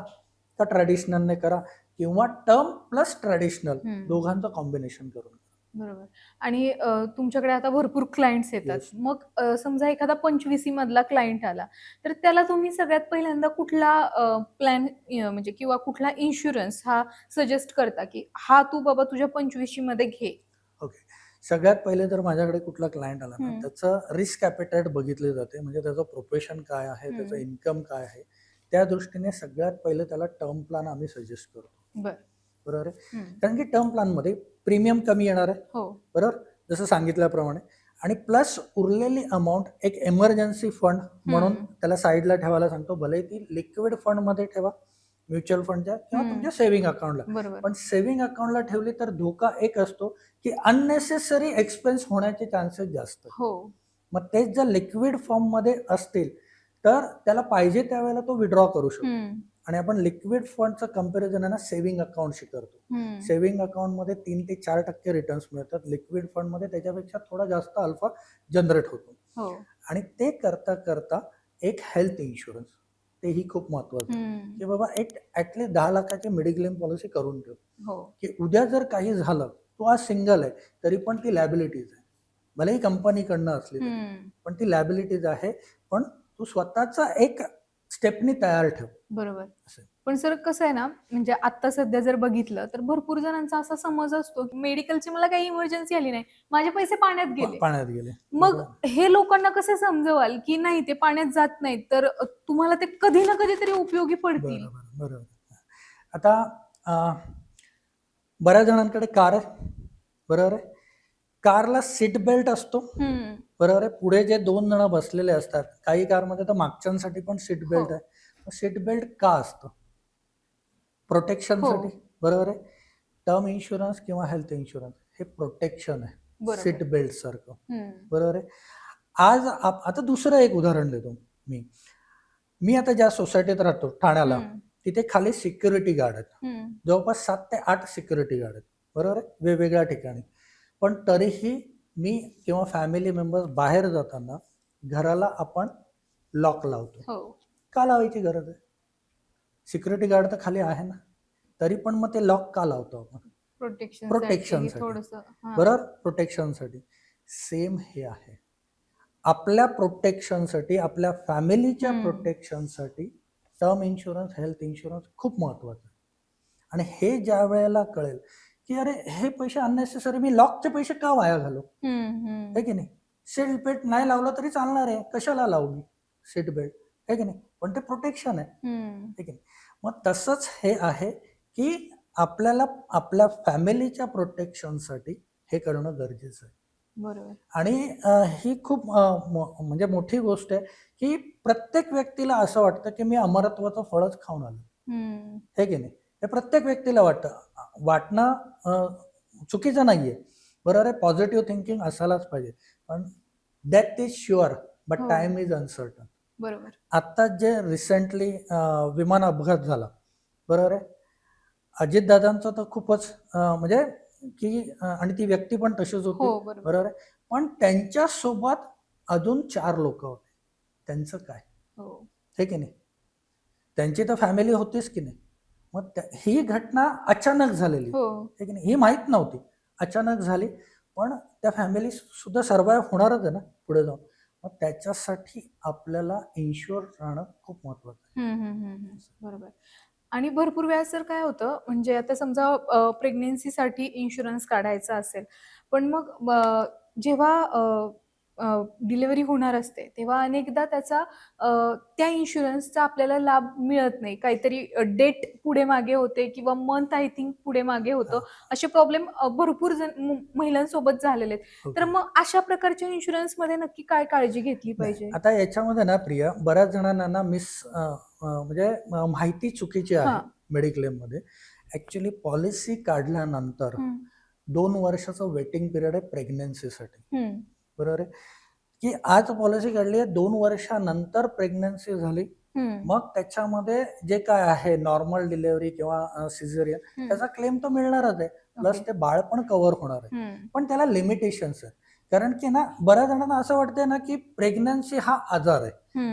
का ट्रॅडिशनलने करा, किंवा टर्म प्लस ट्रॅडिशनल दोघांचं कॉम्बिनेशन करून. बरोबर. आणि तुमच्याकडे आता भरपूर क्लायंट्स येतात. येस. मग समजा एखादा 25 मधला क्लायंट आला, तर त्याला तुम्ही सगळ्यात पहिल्यांदा कुठला प्लॅन म्हणजे किंवा कुठला इन्शुरन्स हा सजेस्ट करता, की हा तू बाबा तुझ्या 25 मध्ये घे? ओके. सगळ्यात पहिले तर माझ्याकडे कुठला क्लायंट आला ना, हं. त्याचं रिस्क ॲपेटाईट बघितली जाते. म्हणजे त्याचं प्रोफेशन काय आहे, त्याचं इन्कम काय आहे. त्या दृष्टीने सगळ्यात पहिले त्याला टर्म प्लॅन आम्ही सजेस्ट करतो. बरं. बरोबर आहे. हं. कारण की टर्म प्लॅनमध्ये प्रीमियम कमी येणार आहे. हो. बरोबर, जसं सांगितल्याप्रमाणे. आणि प्लस उरलेली अमाऊंट एक एमर्जन्सी फंड म्हणून त्याला साईडला ठेवायला सांगतो. भले ती लिक्विड फंडमध्ये ठेवा, म्युच्युअल फंडच्या किंवा तुमच्या सेव्हिंग अकाउंटला. बरोबर. पण सेव्हिंग अकाउंटला ठेवली तर धोका एक असतो की अननेसेसरी एक्सपेन्स होण्याचे चान्सेस जास्त. हो. मग तेच जर लिक्विड फॉर्ममध्ये असतील तर त्याला पाहिजे त्यावेळेला तो विड्रॉ करू शकतो. आणि आपण लिक्विड फंडचं कम्पॅरिझन आहे ना सेव्हिंग अकाउंटशी करतो. सेव्हिंग अकाउंटमध्ये 3 ते 4% रिटर्न्स मिळतात. लिक्विड फंडमध्ये त्याच्यापेक्षा थोडा जास्त अल्फा जनरेट होतो. हो. आणि ते करता करता एक हेल्थ इन्शुरन्स, तेही खूप महत्वाचं आहे की बाबा एक ऍटलीस्ट 10 लाखाची मेडिक्लेम पॉलिसी करून ठेव. हो. की उद्या जर काही झालं, तू आज सिंगल आहे तरी पण ती लॅबिलिटीज आहे. भलेही कंपनीकडनं असली तरी पण ती लॅबिलिटीज आहे. पण तू स्वतःचा एक स्टेपनी तयार ठेव. बरोबर. असं. पण सर कसं आहे ना, म्हणजे आता सध्या जर बघितलं तर भरपूर जणांचा असा समज असतो की मेडिकलची मला काही इमर्जन्सी आली नाही, माझे पैसे पाण्यात गेले. पाण्यात गेले. मग हे लोकांना कसे समजवाल की नाही ते पाण्यात जात नाहीत, तर तुम्हाला ते कधी ना कधीतरी उपयोगी पडतील? बरोबर बरोबर. आता बऱ्याच जणांकडे कार आहे. बरोबर आहे. कारला सीट बेल्ट असतो. बरोबर आहे. पुढे जे 2 जण बसलेले असतात, काही कारमध्ये तर मागच्यांसाठी पण सीट बेल्ट आहे. सीट बेल्ट का असतं? प्रोटेक्शनसाठी. बरोबर आहे. टर्म इन्शुरन्स किंवा हेल्थ इन्शुरन्स हे प्रोटेक्शन आहे सीट बेल्ट सारखं. बरोबर आहे. आज आता दुसरं एक उदाहरण देतो. मी आता ज्या सोसायटीत राहतो ठाण्याला, तिथे खाली सिक्युरिटी गार्ड आहेत. जवळपास 7 ते 8 सिक्युरिटी गार्ड आहेत. बरोबर आहे, वेगवेगळ्या ठिकाणी. पण तरीही मी किंवा फॅमिली मेंबर्स बाहेर जाताना घराला आपण लॉक लावतो. का लावायची गरज आहे? सिक्युरिटी गार्ड तर खाली आहे ना, तरी पण मग ते लॉक का लावतो आपण? प्रोटेक्शनसाठी. बरोबर, प्रोटेक्शनसाठी. सेम हे आहे. आपल्या प्रोटेक्शनसाठी, आपल्या फॅमिलीच्या प्रोटेक्शनसाठी टर्म इन्शुरन्स, हेल्थ इन्शुरन्स खूप महत्वाचं आहे. आणि हे ज्या वेळेला कळेल की अरे हे पैसे अननेसेसरी, मी लॉकचे पैसे का वाया घालू? है की नाही? सीट बेल्ट नाही लावलं तरी चालणार आहे, कशाला लावू मी सीट बेल्ट? है की नाही? पण ते प्रोटेक्शन आहे. है की नाही? मग तसंच हे आहे की आपल्याला आपल्या फॅमिलीच्या प्रोटेक्शनसाठी हे करणं गरजेचं आहे. बरोबर. आणि ही खूप म्हणजे मोठी गोष्ट आहे की प्रत्येक व्यक्तीला असं वाटतं की मी अमरत्वाचं फळच खाऊन आलो. हे की नाही? हे प्रत्येक व्यक्तीला वाटणं चुकीचं नाहीये. बरोबर आहे. पॉझिटिव्ह थिंकिंग असायलाच पाहिजे. पण death is sure but time is uncertain. बरोबर. आता जे रिसेंटली विमान अपघात झाला, बरोबर आहे. अजितदादांचं तर खूपच म्हणजे की आणि ती व्यक्ती पण तशीच होती. बरोबर आहे. पण त्यांच्या सोबत अजून 4 लोक होते. त्यांचं काय? हे की नाही? त्यांची तर फॅमिली होतीच की नाही? मग ही घटना अचानक झालेली. हे की नाही? ही माहित नव्हती, अचानक झाली. पण त्या फॅमिली सुद्धा सर्वाइव्ह होणारच आहे ना पुढे जाऊन. मग त्याच्यासाठी आपल्याला इन्शुअर राहणं खूप महत्वाचं आहे. बरोबर. आणि भरपूर वेळा सर काय होतं, म्हणजे आता समजा प्रेग्नेन्सीसाठी इन्शुरन्स काढायचा असेल, पण मग जेव्हा डिलिव्हरी होणार असते तेव्हा अनेकदा त्याचा त्या इन्शुरन्सचा आपल्याला लाभ मिळत नाही. काहीतरी डेट पुढे मागे होते किंवा मंथ आय थिंक पुढे मागे होतं. असे प्रॉब्लेम भरपूर महिलांसोबत झालेले आहेत. तर मग अशा प्रकारच्या इन्शुरन्समध्ये नक्की काय काळजी घेतली पाहिजे? आता याच्यामध्ये ना प्रिया, बऱ्याच जणांना ना म्हणजे माहिती चुकीची आहे मेडिक्लेम मध्ये. ऍक्च्युली पॉलिसी काढल्यानंतर 2 वर्षाचं वेटिंग पिरियड आहे प्रेग्नन्सीसाठी. बरोबर आहे. की आज पॉलिसी काढली आहे, 2 वर्षानंतर प्रेग्नन्सी झाली, मग त्याच्यामध्ये जे काय आहे नॉर्मल डिलिव्हरी किंवा सिझेरियन त्याचा क्लेम तो मिळणारच आहे. प्लस ते बाळ पण कव्हर होणार आहे. पण त्याला लिमिटेशन्स आहेत. कारण की ना बऱ्याच जणांना असं वाटतंय ना की प्रेग्नन्सी हा आजार आहे,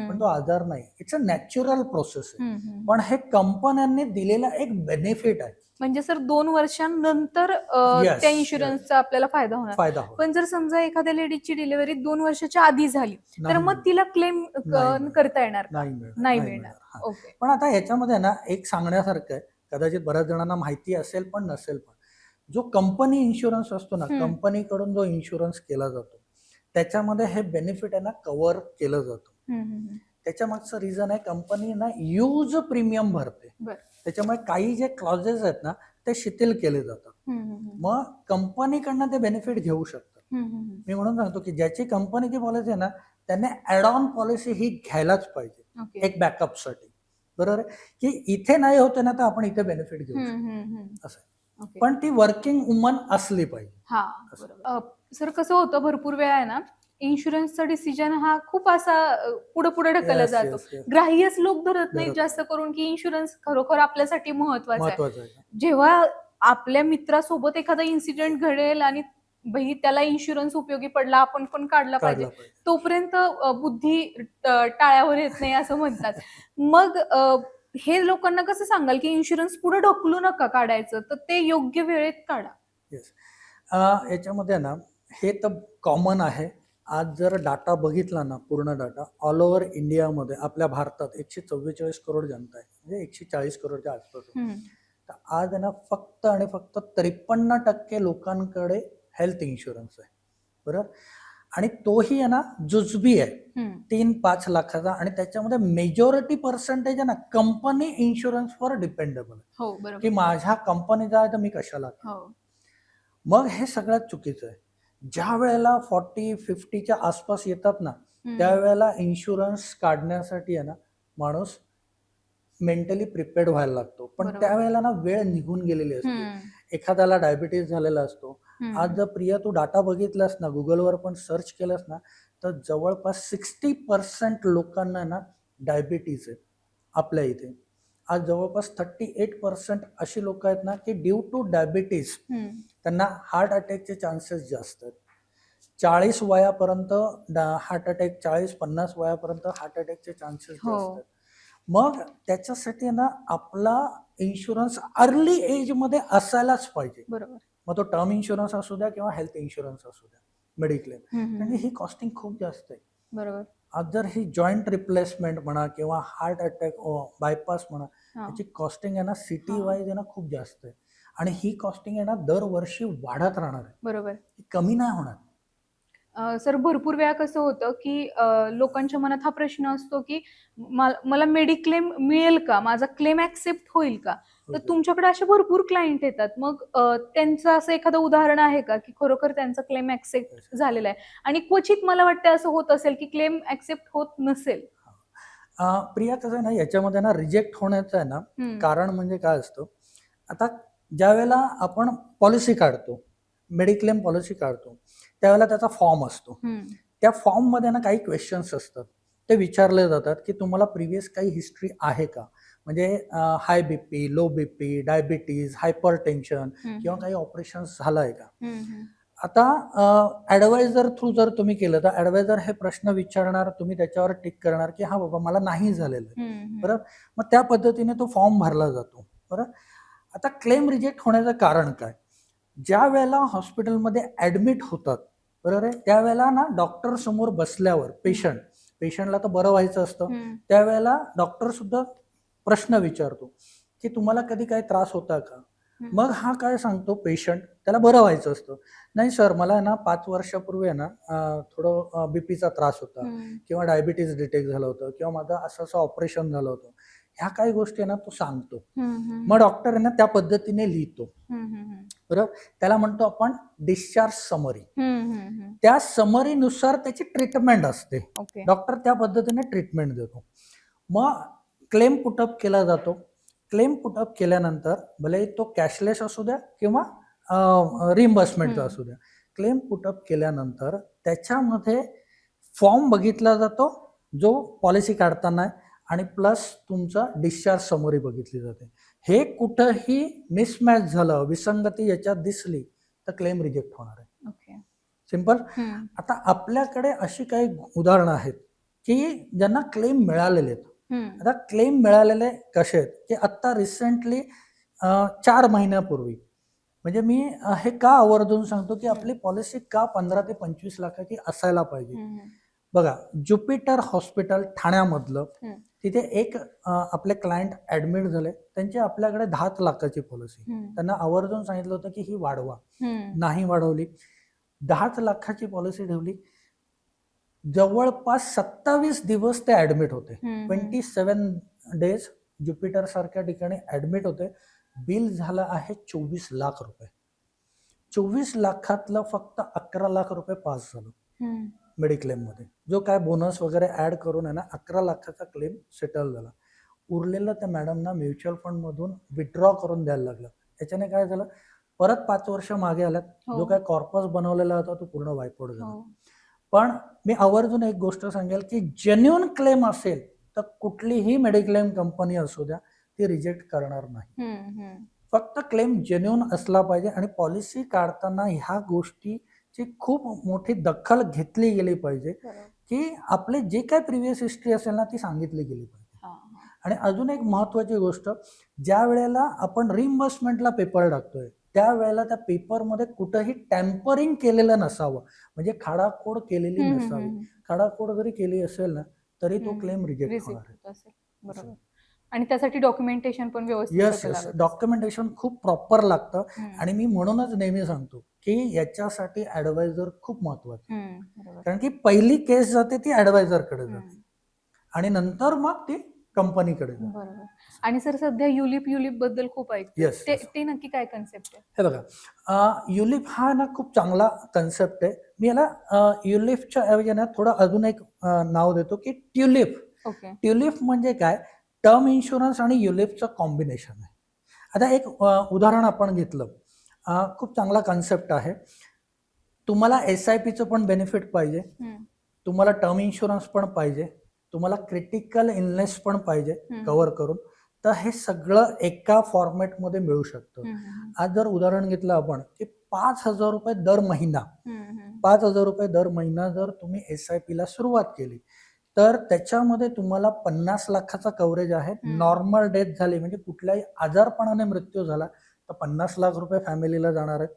पण तो आजार नाही. इट्स अ नॅचरल प्रोसेस आहे. पण हे कंपन्यांनी दिलेला एक बेनिफिट आहे म्हणजे सर 2 वर्षांनंतर Yes, त्या इन्शुरन्सचा आपल्याला फायदा होणार. फायदा होईल. पण जर समजा एखाद्या लेडीची डिलिव्हरी 2 वर्षाच्या आधी झाली तर नाही मग मिळणार. तिला क्लेम नाही मिळणार. करता येणार का? नाही मिळणार. नाही नाही मिळणार. मिळणार. हा. ओके. पण आता ह्याच्यामध्ये ना एक सांगण्यासारखं आहे, कदाचित बऱ्याच जणांना माहिती असेल पण नसेल पण, जो कंपनी इन्शुरन्स असतो ना, कंपनीकडून जो इन्शुरन्स केला जातो त्याच्यामध्ये हे बेनिफिट आहे ना कव्हर केलं जातं. त्याच्या मागचं रिझन आहे, कंपनी ना यूज प्रीमियम भरते. बरं. त्याच्यामुळे काही जे क्लॉजेस आहेत ना ते शिथिल केले जातात. मग कंपनीकडनं ते बेनिफिट घेऊ शकतात. मी म्हणून सांगतो की ज्याची कंपनीची पॉलिसी आहे ना त्याने ऍड ऑन पॉलिसी ही घ्यायलाच पाहिजे, ओके. एक बॅकअपसाठी. बरोबर आहे की इथे नाही होते ना तर आपण इथे बेनिफिट घेऊ शकतो असं. ओके. पण ती वर्किंग वुमन असली पाहिजे. हा, बरोबर. सर कसं होतं भरपूर वेळा आहे ना इन्शुरन्सचा डिसिजन हा खूप असा पुढे पुढे ढकलला Yes, जातो. yes, yes. ग्राह्यच लोक धरत नाहीत धरत जास्त करून की इन्शुरन्स खरोखर आपल्यासाठी महत्वाचा आहे. महत्वाचं आहे. जेव्हा आपल्या मित्रासोबत एखादा इन्सिडेंट घडेल आणि भाई त्याला इन्शुरन्स उपयोगी पडला आपण पण काढला पाहिजे, काढला पाहिजे. तोपर्यंत बुद्धी टाळ्यावर येत नाही असं म्हणतात. मग हे लोकांना कसं सांगाल की इन्शुरन्स पुढे ढकलू नका काढायचं, तर ते योग्य वेळेत काढा. येस. याच्यामध्ये ना हे तर कॉमन आहे. आज जर डाटा बघितला ना, पूर्ण डाटा ऑल ओव्हर इंडियामध्ये आपल्या भारतात 144 करोड जनता आहे, म्हणजे 140 करोडच्या आसपास आहे. तर आज आहे ना फक्त आणि फक्त 53% लोकांकडे हेल्थ इन्शुरन्स आहे. बरोबर. आणि तोही आहे ना जुजबी आहे, 3-5 लाखाचा. आणि त्याच्यामध्ये मेजॉरिटी पर्सेंटेज आहे ना कंपनी इन्शुरन्सवर डिपेंडेबल आहे. हो, बरोबर. की माझ्या कंपनीचा आहे तर मी कशाला. हो. मग हे सगळ्यात चुकीचं आहे. ज्या वेळेला 40-50च्या आसपास येतात ना त्यावेळेला इन्शुरन्स काढण्यासाठी आहे ना माणूस मेंटली प्रिपेअर्ड व्हायला लागतो. पण बरोबर. त्यावेळेला ना वेळ निघून गेलेली असते. एखाद्याला डायबिटीज झालेला असतो. आज जर प्रिया तू डाटा बघितलास ना, गुगलवर पण सर्च केलंस ना, तर जवळपास 60% लोकांना ना डायबिटीज आहे आपल्या इथे. आज जवळपास 38% अशी लोक आहेत ना की ड्यू टू डायबिटीज त्यांना हार्ट अटॅकचे चान्सेस जास्त आहेत. 40 वयापर्यंत हार्ट अटॅक, 40-50 वयापर्यंत हार्ट अटॅकचे चान्सेस हो. जास्त आहेत. मग त्याच्यासाठी ना आपला इन्शुरन्स अर्ली एज मध्ये असायलाच पाहिजे. बरोबर. मग तो टर्म इन्शुरन्स असू द्या किंवा हेल्थ इन्शुरन्स असू द्या, मेडिक्लेम. म्हणजे ही कॉस्टिंग खूप जास्त आहे. बरोबर. आज जर ही जॉईंट रिप्लेसमेंट म्हणा किंवा हार्ट अटॅक, बायपास म्हणा, याची कॉस्टिंग आहे ना सिटी वाईज आहे ना खूप जास्त आहे. आणि ही कॉस्टिंग आहे ना दरवर्षी वाढत राहणार आहे. बरोबर. ही कमी नाही होणार. सर भरपूर वेळा कसं होतं की लोकांच्या मनात हा प्रश्न असतो की मला मेडिक्लेम मिळेल का, माझा क्लेम ऍक्सेप्ट होईल का. तर तुमच्याकडे असे भरपूर क्लायंट येतात, मग त्यांचं असं एखादं उदाहरण आहे का की खरोखर त्यांचा क्लेम ऍक्सेप्ट झालेला आहे आणि क्वचित मला वाटतं असं होत असेल की क्लेम ऍक्सेप्ट होत नसेल. प्रिया कसं आहे ना याच्यामध्ये ना रिजेक्ट होण्याचं आहे ना कारण म्हणजे काय असतं, आता ज्या वेळेला आपण पॉलिसी काढतो, मेडिक्लेम पॉलिसी काढतो, त्यावेळेला त्याचा फॉर्म असतो. त्या फॉर्म मध्ये ना काही क्वेश्चन्स असतात, ते विचारले जातात की तुम्हाला प्रिव्हियस काही हिस्ट्री आहे का, म्हणजे high BP, low BP, diabetes, hyper tension किंवा काही ऑपरेशन झालं आहे का. आता ऍडवायझर थ्रू जर तुम्ही केलं तर ऍडवायझर हे प्रश्न विचारणार, तुम्ही त्याच्यावर टिक करणार की हा बाबा मला नाही झालेलं आहे. बरोबर. मग त्या पद्धतीने तो फॉर्म भरला जातो. बरोबर. आता क्लेम रिजेक्ट होण्याचं कारण काय, ज्या वेळेला हॉस्पिटलमध्ये ऍडमिट होतात, बरोबर आहे, त्यावेळेला ना डॉक्टर समोर बसल्यावर पेशंटला तर बरं व्हायचं असतं, त्यावेळेला डॉक्टर सुद्धा प्रश्न विचारतो की तुम्हाला कधी काही त्रास होता का. मग हा काय सांगतो, पेशंट त्याला बरं व्हायचं असतं, नाही सर मला ना 5 वर्षापूर्वी आहे ना थोडं बीपीचा त्रास होता किंवा डायबिटीज डिटेक्ट झालं होतं किंवा माझं असं ऑपरेशन झालं होतं, ह्या काही गोष्टी ना तो सांगतो. मग डॉक्टर आहे ना त्या पद्धतीने लिहितो. बरोबर. त्याला म्हणतो आपण डिस्चार्ज समरी. त्या समरीनुसार त्याची ट्रीटमेंट असते. डॉक्टर त्या पद्धतीने ट्रीटमेंट देतो. मग क्लेम पुटअप केला जातो. क्लेम पुटअप केल्यानंतर भले तो कॅशलेस असू द्या किंवा रिइम्बर्समेंटचा असू द्या, क्लेम पुटअप केल्यानंतर त्याच्यामध्ये फॉर्म बघितला जातो जो पॉलिसी काढताना आहे आणि प्लस तुमचा डिस्चार्ज समरी बघितली जाते. हे कुठंही मिसमॅच झालं, विसंगती याच्यात दिसली तर क्लेम रिजेक्ट होणार आहे. सिंपल. आता आपल्याकडे अशी काही उदाहरणं आहेत की ज्यांना क्लेम मिळालेले आहेत. आता क्लेम मिळालेले कसे आहेत की आता रिसेंटली 4 महिन्यापूर्वी. म्हणजे मी हे का आवर्जून सांगतो की आपली पॉलिसी का 15 ते 25 लाखाची असायला पाहिजे. बघा, ज्युपिटर हॉस्पिटल ठाण्यामधलं, तिथे एक आपले क्लायंट ऍडमिट झाले, त्यांची आपल्याकडे 10 लाखाची पॉलिसी. त्यांना आवर्जून सांगितलं होतं की ही वाढवा, नाही वाढवली. 10 लाखाची पॉलिसी ठेवली. जवळपास 27 दिवस ते ऍडमिट होते. 27 डेज ज्युपिटर सारख्या ठिकाणी ऍडमिट होते. बिल झालं आहे 24 लाख रुपये. 24 लाखातलं फक्त 11 लाख रुपये पास झालं मेडिक्लेम मध्ये. जो काय बोनस वगैरे ऍड करून आहे ना, 11 लाखाचा क्लेम सेटल झाला. उरलेलं त्या मॅडमना म्युच्युअल फंड मधून विथड्रॉ करून द्यायला लागलं. याच्याने काय झालं, परत 5 वर्ष मागे आल्यात. जो काय कॉर्पस बनवलेला होता तो पूर्ण वायपआउट झाला. पण मी आवर्जून एक गोष्ट सांगेल की जेन्युइन क्लेम असेल तर कुठलीही मेडिक्लेम कंपनी असू द्या, ती रिजेक्ट करणार नाही. फक्त क्लेम जेन्युइन असला पाहिजे आणि पॉलिसी काढताना ह्या गोष्टीची खूप मोठी दखल घेतली गेली पाहिजे की आपले जे काय प्रिव्हियस हिस्ट्री असेल ना, ती सांगितली गेली पाहिजे. आणि अजून एक महत्वाची गोष्ट, ज्या वेळेला आपण रिइम्बर्समेंटला पेपर टाकतोय त्यावेळेला त्या पेपरमध्ये कुठंही टॅम्परिंग केलेलं नसावं. म्हणजे खाडाखोड केलेली नसावी. खाडाखोड जरी केली असेल ना, तरी तो क्लेम रिजेक्ट होणार आहे. बरोबर. आणि त्यासाठी डॉक्युमेंटेशन पण व्यवस्थित. येस, डॉक्युमेंटेशन खूप प्रॉपर लागतं. आणि मी म्हणूनच नेहमी सांगतो की याच्यासाठी ऍडवायझर खूप महत्वाचा. कारण की पहिली केस जाते ती ऍडवायझर कडे जाते आणि नंतर मग ती कंपनीकडे. बरोबर. आणि सर सध्या युलिप बद्दल खूप ऐकतो. ते नक्की काय कन्सेप्ट आहे? हे बघा, युलिप हा ना खूप चांगला कन्सेप्ट आहे. मी याला युलिपच्या ऐवजी ना थोडं अजून एक नाव देतो की ट्युलिप. ट्युलिप म्हणजे काय, टर्म इन्शुरन्स आणि युलिपचं कॉम्बिनेशन आहे. आता एक उदाहरण आपण घेतलं, खूप चांगला कन्सेप्ट आहे. तुम्हाला SIPचं पण बेनिफिट पाहिजे, तुम्हाला टर्म इन्शुरन्स पण पाहिजे, तुम्हाला क्रिटिकल इलनेस पण पाहिजे कव्हर करून, तर हे सगळं एका फॉर्मॅटमध्ये मिळू शकतं. आज जर उदाहरण घेतलं आपण की 5,000 रुपये दर महिना, 5,000 रुपये दर महिना जर तुम्ही SIP ला सुरुवात केली तर त्याच्यामध्ये तुम्हाला 50 लाखाचा कव्हरेज आहे. नॉर्मल डेथ झाली म्हणजे कुठल्याही आजारपणाने मृत्यू झाला तर 50 लाख रुपये फॅमिलीला जाणार आहेत.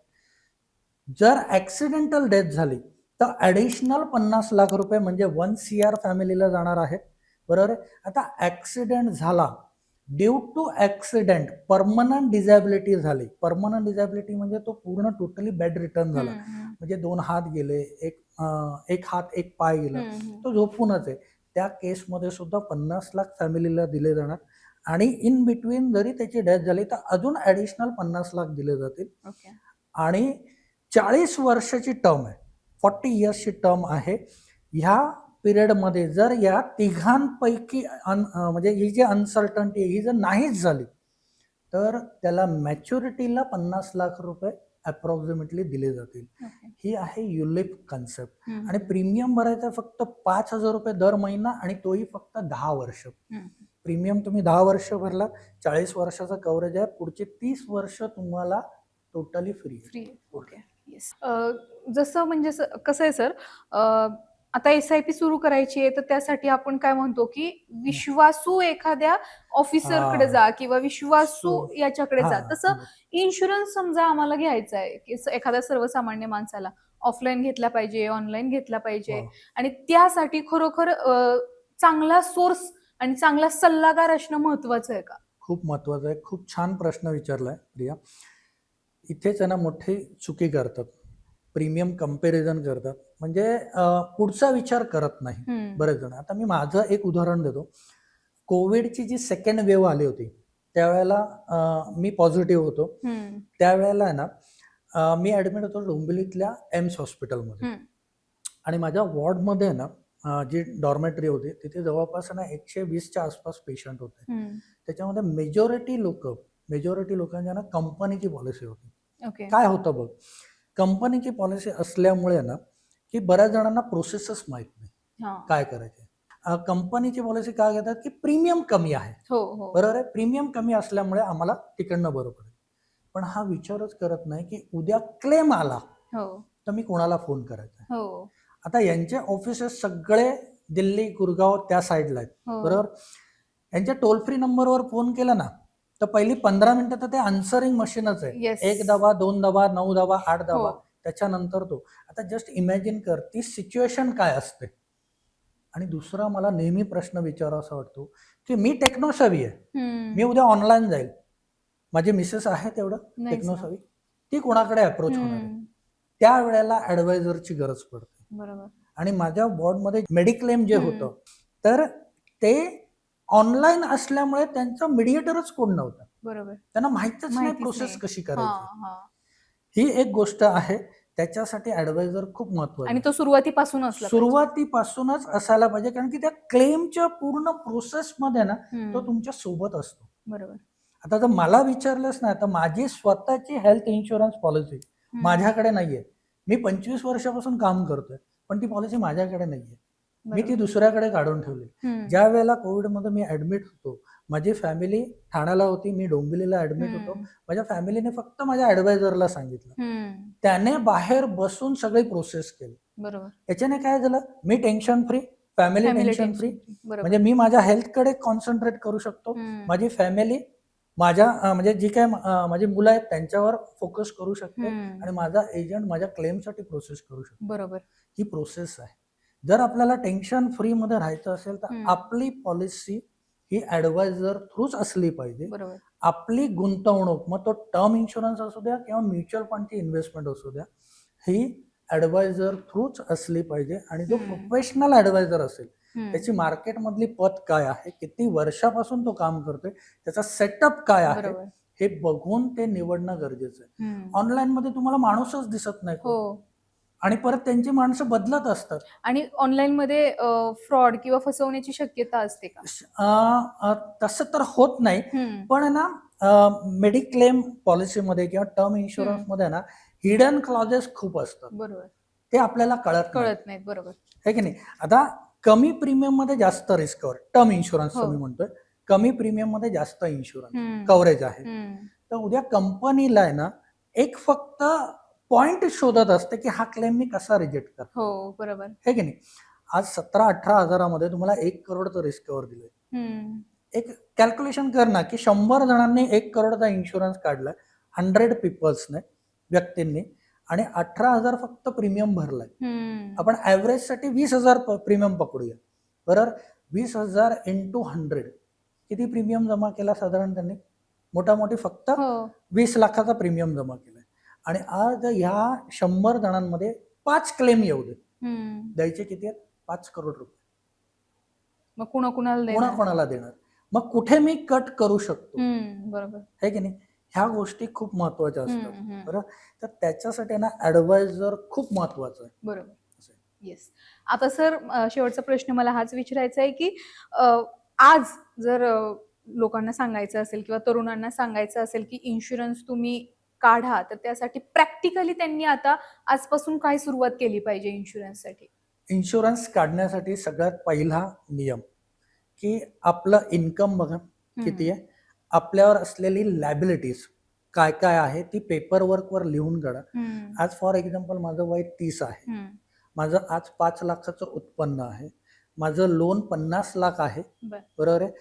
जर ऍक्सिडेंटल डेथ झाली तर ऍडिशनल 50 लाख रुपये म्हणजे 1 CR फॅमिलीला जाणार आहेत. बरोबर आहे. आता ऍक्सिडेंट झाला, due to accident permanent disability झाली. परमनंट डिझॅबिलिटी म्हणजे तो पूर्ण टोटली बेड रिटर्न झाला. म्हणजे 2 हात गेले, एक हात एक पाय गेला, तो झोपूनच आहे. त्या केसमध्ये सुद्धा 50 लाख फॅमिलीला दिले जाणार. आणि इन बिटवीन जरी त्याची डेथ झाली तर अजून ऍडिशनल 50 लाख दिले जातील. आणि 40 वर्षाची टर्म आहे, 40 इयर्सची टर्म आहे. ह्या पिरियडमध्ये जर या तिघांपैकी म्हणजे ही जी अनसर्टन्टी ही जर नाहीच झाली तर त्याला मॅच्युरिटीला 50 लाख रुपये अप्रॉक्सिमेटली दिले जातील. ही आहे युलिप कन्सेप्ट. आणि प्रीमियम भरायचा फक्त 5,000 रुपये दर महिना आणि तोही फक्त 10 वर्ष. प्रीमियम तुम्ही 10 वर्ष भरला, 40 वर्षाचा कव्हरेज आहे. पुढचे 30 वर्ष तुम्हाला टोटली फ्री. ओके. येस. जसं म्हणजे कसं आहे सर, आता SIP सुरू करायची आहे तर त्यासाठी आपण काय म्हणतो की विश्वासू एखाद्या ऑफिसरकडे जा किंवा विश्वासू याच्याकडे जा. तसं इन्शुरन्स समजा आम्हाला घ्यायचा आहे की एखाद्या सर्वसामान्य माणसाला ऑफलाईन घेतला पाहिजे, ऑनलाईन घेतला पाहिजे, आणि त्यासाठी खरोखर चांगला सोर्स आणि चांगला सल्लागार असणं महत्वाचं आहे का? खूप महत्वाचं आहे. खूप छान प्रश्न विचारलाय प्रिया. इथेच आहे ना मोठी चुकी करतात, प्रीमियम कंपॅरिझन करतात. म्हणजे पुढचा विचार करत नाही बरेच जण. आता मी माझं एक उदाहरण देतो. कोविडची जी सेकंड वेव्ह आली होती त्यावेळेला मी पॉझिटिव्ह होतो. त्यावेळेला आहे ना मी ऍडमिट होतो डोंबिवलीतल्या एम्स हॉस्पिटलमध्ये. आणि माझ्या वॉर्डमध्ये आहे ना जी डॉर्मेटरी होती तिथे जवळपास ना 120च्या आसपास पेशंट होते. त्याच्यामध्ये मेजॉरिटी लोकांच्या ना कंपनीची पॉलिसी होती. काय होतं बघ, कंपनीची पॉलिसी असल्यामुळे ना की बऱ्याच जणांना प्रोसेसच माहित नाही काय करायचे. कंपनीची पॉलिसी काय घेतात की प्रीमियम कमी आहे. बरोबर आहे, प्रीमियम कमी असल्यामुळे आम्हाला तिकडनं बरोबर आहे. पण हा विचारच करत नाही की उद्या क्लेम आला तर मी कोणाला फोन करायचा. आता यांचे ऑफिसेस सगळे दिल्ली, गुरगाव त्या साईडला आहेत. बरोबर. यांच्या टोल फ्री नंबरवर फोन केला ना तर पहिली 15 मिनिटं तर ते आन्सरिंग मशीनच आहे. Yes. 1 दबा, 2 दबा, 9 दबा, 8 दबा, हो. त्याच्यानंतर तो. आता जस्ट इमॅजिन कर ती सिच्युएशन काय असते. आणि दुसरा मला नेहमी प्रश्न विचारावा वाटतो की मी टेक्नोसवी आहे, मी उद्या ऑनलाईन जाईल, माझी मिसेस आहे तेवढं नाहीच ना. टेक्नोसवी, ती कोणाकडे अप्रोच होणार आहे. हम्म. त्यावेळेला ऍडवायझरची गरज पडते. बरोबर. आणि माझ्या बोर्डमध्ये मेडिक्लेम जे हम्म. होतं तर ते ऑनलाईन असल्यामुळे त्यांचा मीडिएटरच कोण नव्हता, बरोबर. त्यांना माहितच नाही माहितीच प्रोसेस नाही. कशी हा करायची. हा. ही एक गोष्ट आहे, त्याच्यासाठी ऍडवायझर खूप महत्वाचा आणि आहे. तो सुरुवातीपासून असला पाहिजे. सुरुवातीपासूनच असायला पाहिजे, कारण की त्या क्लेमच्या पूर्ण प्रोसेसमध्ये ना तो हम्म. तुमच्या सोबत असतो. बरोबर. आता जर मला विचारलंच नाही तर माझी स्वतःची हेल्थ इन्शुरन्स पॉलिसी माझ्याकडे नाहीये. मी 25 वर्षापासून काम करतोय, पण ती पॉलिसी माझ्याकडे नाहीये. मी ती बरोबर. दुसऱ्याकडे काढून ठेवली. हम्म. ज्या वेळेला कोविडमध्ये मी ऍडमिट होतो, माझी फॅमिली ठाण्याला होती, मी डोंबिवलीला ऍडमिट होतो. हम्म. माझ्या फॅमिलीने फक्त माझ्या ऍडवायझरला सांगितलं, हम्म. त्याने बाहेर बसून सगळी प्रोसेस केली. बरोबर. याच्याने काय झालं, मी tension free, family family tension free. Tension. बरोबर. म्हणजे मी माझ्या हेल्थकडे कॉन्सन्ट्रेट करू शकतो, हम्म. माझी फॅमिली माझ्या म्हणजे जी काय माझी मुलं आहेत त्यांच्यावर फोकस करू शकते, हम्म. आणि माझा एजंट माझ्या क्लेमसाठी प्रोसेस करू शकतो. बरोबर. ही प्रोसेस आहे. जर आपल्याला टेन्शन फ्री मध्ये राहायचं असेल तर हम्म. आपली पॉलिसी ही ऍडवायझर थ्रूच असली पाहिजे. बरोबर. आपली गुंतवणूक, मग तो टर्म इन्शुरन्स असू द्या किंवा म्युच्युअल फंडची इन्व्हेस्टमेंट असू द्या, ही ऍडवायझर थ्रूच असली पाहिजे. आणि जो हम्म. प्रोफेशनल ऍडवायझर असेल हम्म. त्याची मार्केटमधली पत काय आहे, किती वर्षापासून तो काम करतोय, त्याचा सेटअप काय आहे, बरोबर. हे बघून ते निवडणं गरजेचं आहे. हम्म. ऑनलाईन मध्ये तुम्हाला माणूसच दिसत नाही कोण. हो. आणि परत त्यांची माणसं बदलत असतात. आणि ऑनलाईन मध्ये फ्रॉड किंवा फसवण्याची शक्यता असते का? तसं तर होत नाही, हम्म. पण ना मेडिक्लेम पॉलिसीमध्ये किंवा टर्म इन्शुरन्स मध्ये ना हिडन क्लॉजेस खूप असतात, बरोबर. ते आपल्याला कळत नाही, कळत नाहीत. बरोबर. है की नाही. आता कमी प्रीमियम मध्ये जास्त रिस्क, टर्म इन्शुरन्स हो. मी म्हणतोय, कमी प्रीमियम मध्ये जास्त इन्शुरन्स हम्म. कव्हरेज आहे. हम्म. तर उद्या कंपनीला आहे ना एक फक्त पॉइंट शोधत असते की हा क्लेम मी कसा रिजेक्ट करतो, हो. बरोबर. है की नाही. आज 17-18 हजारामध्ये तुम्हाला 1 करोडचं रिस्क कव्हर दिलंय. हम्म. एक कॅल्क्युलेशन कर ना की 100 जणांनी 1 करोडचा इन्शुरन्स काढलाय, 100 पीपल्सने, व्यक्तींनी, आणि 18,000 फक्त प्रीमियम भरलाय. हम्म. आपण ऍव्हरेज साठी 20,000 प्रीमियम पकडूया. बरोबर, 20,000 इंटू 100 किती प्रीमियम जमा केला साधारण त्यांनी? मोठामोठी फक्त हो. 20 लाखाचा प्रीमियम जमा केलाय. आणि आज ह्या 100 जणांमध्ये 5 क्लेम येऊ दे, हम्म. द्यायचे किती आहेत? 5 करोड रुपये. मग कुणाकुणाला देणार? कोणाला देणार? मग कुठे मी कट करू शकतो, हम्म. बरोबर. है की नाही. ह्या गोष्टी खूप महत्वाच्या हम्म. असतात. हम्म. बरं, तर त्याच्यासाठी ना ऍडवायझर खूप महत्वाचा आहे. बरोबर. असं. येस. आता सर शेवटचा प्रश्न मला हाच विचारायचा आहे की आज जर लोकांना सांगायचं असेल किंवा तरुणांना सांगायचं असेल की इन्शुरन्स तुम्ही काढा, तर त्यासाठी प्रॅक्टिकली त्यांनी आता आजपासून काय सुरुवात केली पाहिजे इन्शुरन्ससाठी? इन्शुरन्स काढण्यासाठी सगळ्यात पहिला नियम की आपलं इन्कम बघा किती आहे, आपल्यावर असलेली लॅबिलिटीज काय काय आहे ती पेपर वर्कवर लिहून काढा. हम्म. आज फॉर एक्झाम्पल माझं वय 30 आहे, हम्म. माझं आज 5 लाखाचं उत्पन्न आहे, माझं लोन 50 लाख आहे, बर. बरोबर आहे.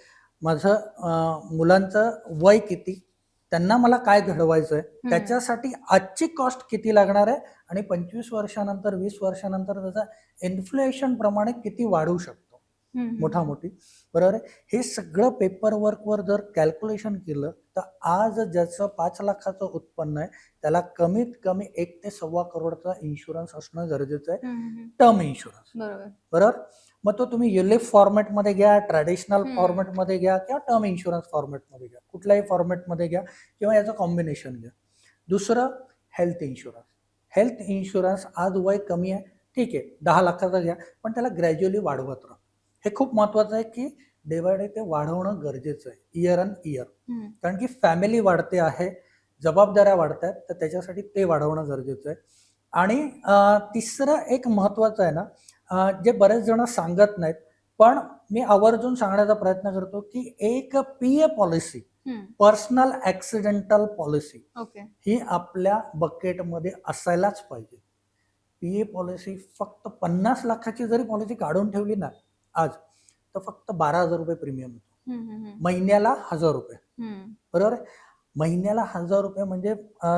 माझं मुलांचं वय किती, त्यांना मला काय घडवायचं आहे, त्याच्यासाठी आजची कॉस्ट किती लागणार आहे, आणि 25 वर्षानंतर 20 वर्षानंतर त्याचा इन्फ्लेशन प्रमाणे किती वाढू शकतो, मोठी, बरोबर आहे. हे सगळं पेपर वर्कवर जर कॅल्क्युलेशन केलं तर आज ज्याचं 5 लाखाचं उत्पन्न आहे त्याला कमीत कमी 1 ते 1.25 करोडचा इन्शुरन्स असणं गरजेचं आहे, टर्म इन्शुरन्स. बरोबर. बरोबर. मग तो तुम्ही युलिफ फॉर्मॅटमध्ये घ्या, ट्रॅडिशनल फॉर्मॅटमध्ये घ्या, किंवा टर्म इन्शुरन्स फॉर्मॅटमध्ये घ्या, कुठल्याही फॉर्मॅटमध्ये घ्या, किंवा याचं कॉम्बिनेशन घ्या. दुसरं, हेल्थ इन्शुरन्स. हेल्थ इन्शुरन्स आज वय कमी आहे, ठीक आहे, 10 लाखाचा घ्या, पण त्याला ग्रॅज्युअली वाढवत राहा. हे खूप महत्वाचं आहे की डे बाय डे ते वाढवणं गरजेचं आहे, इयर अन इयर. कारण की फॅमिली वाढते आहे, जबाबदाऱ्या वाढत आहेत, तर त्याच्यासाठी ते वाढवणं गरजेचं आहे. आणि तिसरं एक महत्वाचं आहे ना, जे बरेच जण सांगत नाहीत, पण मी आवर्जून सांगण्याचा प्रयत्न करतो की एक PA policy, personal accidental policy, ही आपल्या बकेटमध्ये असायलाच पाहिजे. PA पॉलिसी फक्त 50 लाखाची जरी पॉलिसी काढून ठेवली ना आज, तर फक्त 12,000 रुपये प्रीमियम येतो, महिन्याला 1,000 रुपये. बरोबर आहे? महिन्याला 1000 रुपये म्हणजे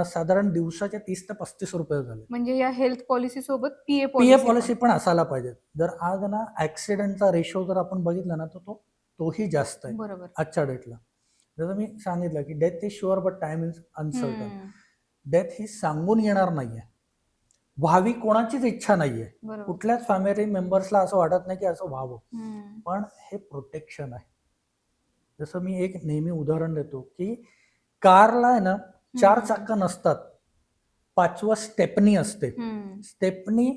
साधारण दिवसाचे 30 ते 35 रुपये झाले. म्हणजे या हेल्थ पॉलिसी सोबत पीए पॉलिसी पण असायला पाहिजे. जर आज ना ऍक्सिडेंटचा रेशो जर आपण बघितला ना, तर तोही जास्त आहे बरोबर. आजच्या डेटला. जसं मी सांगितलं की death is sure but time is uncertain. Death ही सांगून येणार नाहीये, व्हावी कोणाचीच इच्छा नाहीये, कुठल्याच फॅमिली मेंबर्सला असं वाटत नाही की असं व्हावं, पण हे प्रोटेक्शन आहे. जसं मी एक नेहमी उदाहरण देतो की कारला आहे ना 4 चाकं नसतात, 5वं स्टेपनी असते. स्टेपनी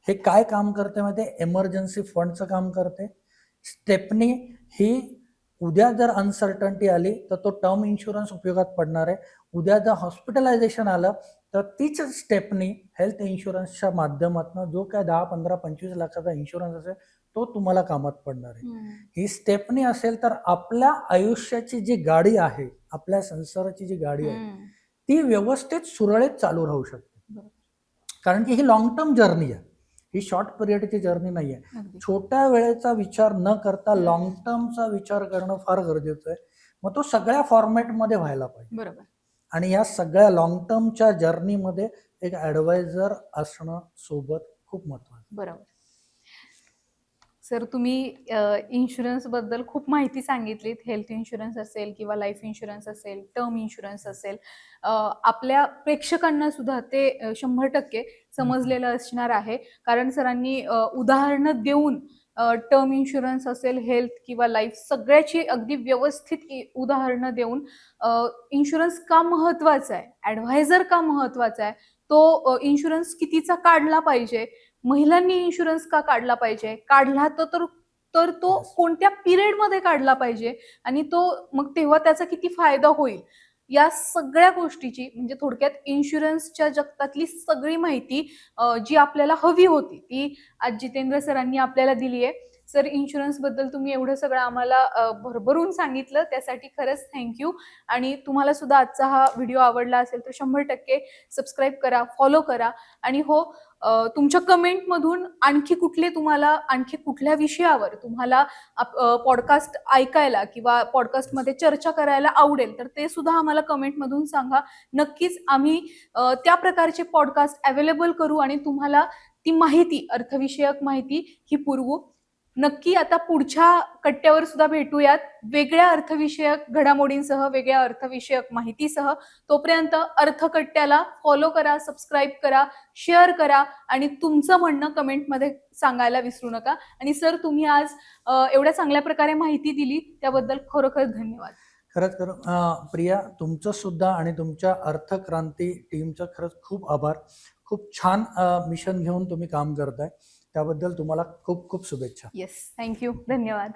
हे काय काम करते माहिती, एमर्जन्सी फंडचं काम करते. स्टेपनी ही उद्या जर अनसर्टन्टी आली तर तो टर्म इन्शुरन्स उपयोगात पडणार आहे. उद्या जर हॉस्पिटलायझेशन आलं तर तीच स्टेपनी हेल्थ इन्शुरन्सच्या माध्यमातून जो काय 10, 15, 25 लाखाचा इन्शुरन्स असेल तो तुम्हाला कामात पडणार आहे. ही स्टेपनी असेल तर आपल्या आयुष्याची जी गाडी आहे, आपल्या संसाराची जी गाडी आहे ती व्यवस्थित सुरळीत चालू राहू शकते. कारण की ही लॉंग टर्म जर्नी आहे, ही शॉर्ट पिरियडची जर्नी नाही आहे. छोट्या वेळेचा विचार न करता लॉंग टर्मचा विचार करणं फार गरजेचं आहे. मग तो सगळ्या फॉर्मॅटमध्ये व्हायला पाहिजे. बरोबर. आणि या सगळ्या लॉंग टर्मच्या जर्नीमध्ये एक ऍडवायझर असणं सोबत खूप महत्त्वाचं. बरोबर. सर, तुम्ही इन्शुरन्स बद्दल खूप माहिती सांगितलीत. हेल्थ इन्शुरन्स असेल किंवा लाईफ इन्शुरन्स असेल, टर्म इन्शुरन्स असेल, आपल्या प्रेक्षकांना सुद्धा ते 100% समजलेलं असणार आहे. कारण सरांनी उदाहरणं देऊन टर्म इन्शुरन्स असेल, हेल्थ किंवा लाईफ सगळ्याची अगदी व्यवस्थित उदाहरणं देऊन इन्शुरन्स का महत्वाचा आहे, ॲडव्हायझर का महत्वाचा आहे, तो इन्शुरन्स कितीचा काढला पाहिजे, महिलांनी इन्शुरन्स का काढला पाहिजे, काढला तर तो कोणत्या पिरियडमध्ये काढला पाहिजे आणि तो मग तेव्हा त्याचा किती फायदा होईल, या सगळ्या गोष्टीची म्हणजे थोडक्यात इन्शुरन्सच्या जगतातली सगळी माहिती जी आपल्याला हवी होती ती आज जितेंद्र सरांनी आपल्याला दिली आहे. सर, इन्शुरन्स बद्दल तुम्ही एवढं सगळं आम्हाला भरभरून सांगितलं, त्यासाठी खरंच थँक्यू. आणि तुम्हाला सुद्धा आजचा हा व्हिडिओ आवडला असेल तर 100% सबस्क्राईब करा, फॉलो करा. आणि हो, तुमच्या कमेंटमधून आणखी कुठल्या विषयावर तुम्हाला पॉडकास्ट ऐकायला किंवा पॉडकास्टमध्ये चर्चा करायला आवडेल तर ते सुद्धा आम्हाला कमेंटमधून सांगा. नक्कीच आम्ही त्या प्रकारचे पॉडकास्ट अवेलेबल करू आणि तुम्हाला ती माहिती, अर्थविषयक माहिती ही पुरवू. नक्की आता पुढच्या कट्ट्यावर सुद्धा भेटूयात वेगळ्या अर्थविषयक घडामोडींसह, वेगळ्या अर्थविषयक माहितीसह. तोपर्यंत अर्थकट्ट्याला फॉलो करा, सबस्क्राईब करा, शेअर करा आणि तुमचं म्हणणं कमेंटमध्ये सांगायला विसरू नका. आणि सर, तुम्ही आज एवढ्या चांगल्या प्रकारे माहिती दिली त्याबद्दल खरोखर धन्यवाद. खरंच प्रिया, तुमचं सुद्धा आणि तुमच्या अर्थक्रांती टीमचं खरंच खूप आभार. खूप छान मिशन घेऊन तुम्ही काम करताय, त्याबद्दल तुम्हाला खूप खूप शुभेच्छा. येस, थँक्यू, धन्यवाद.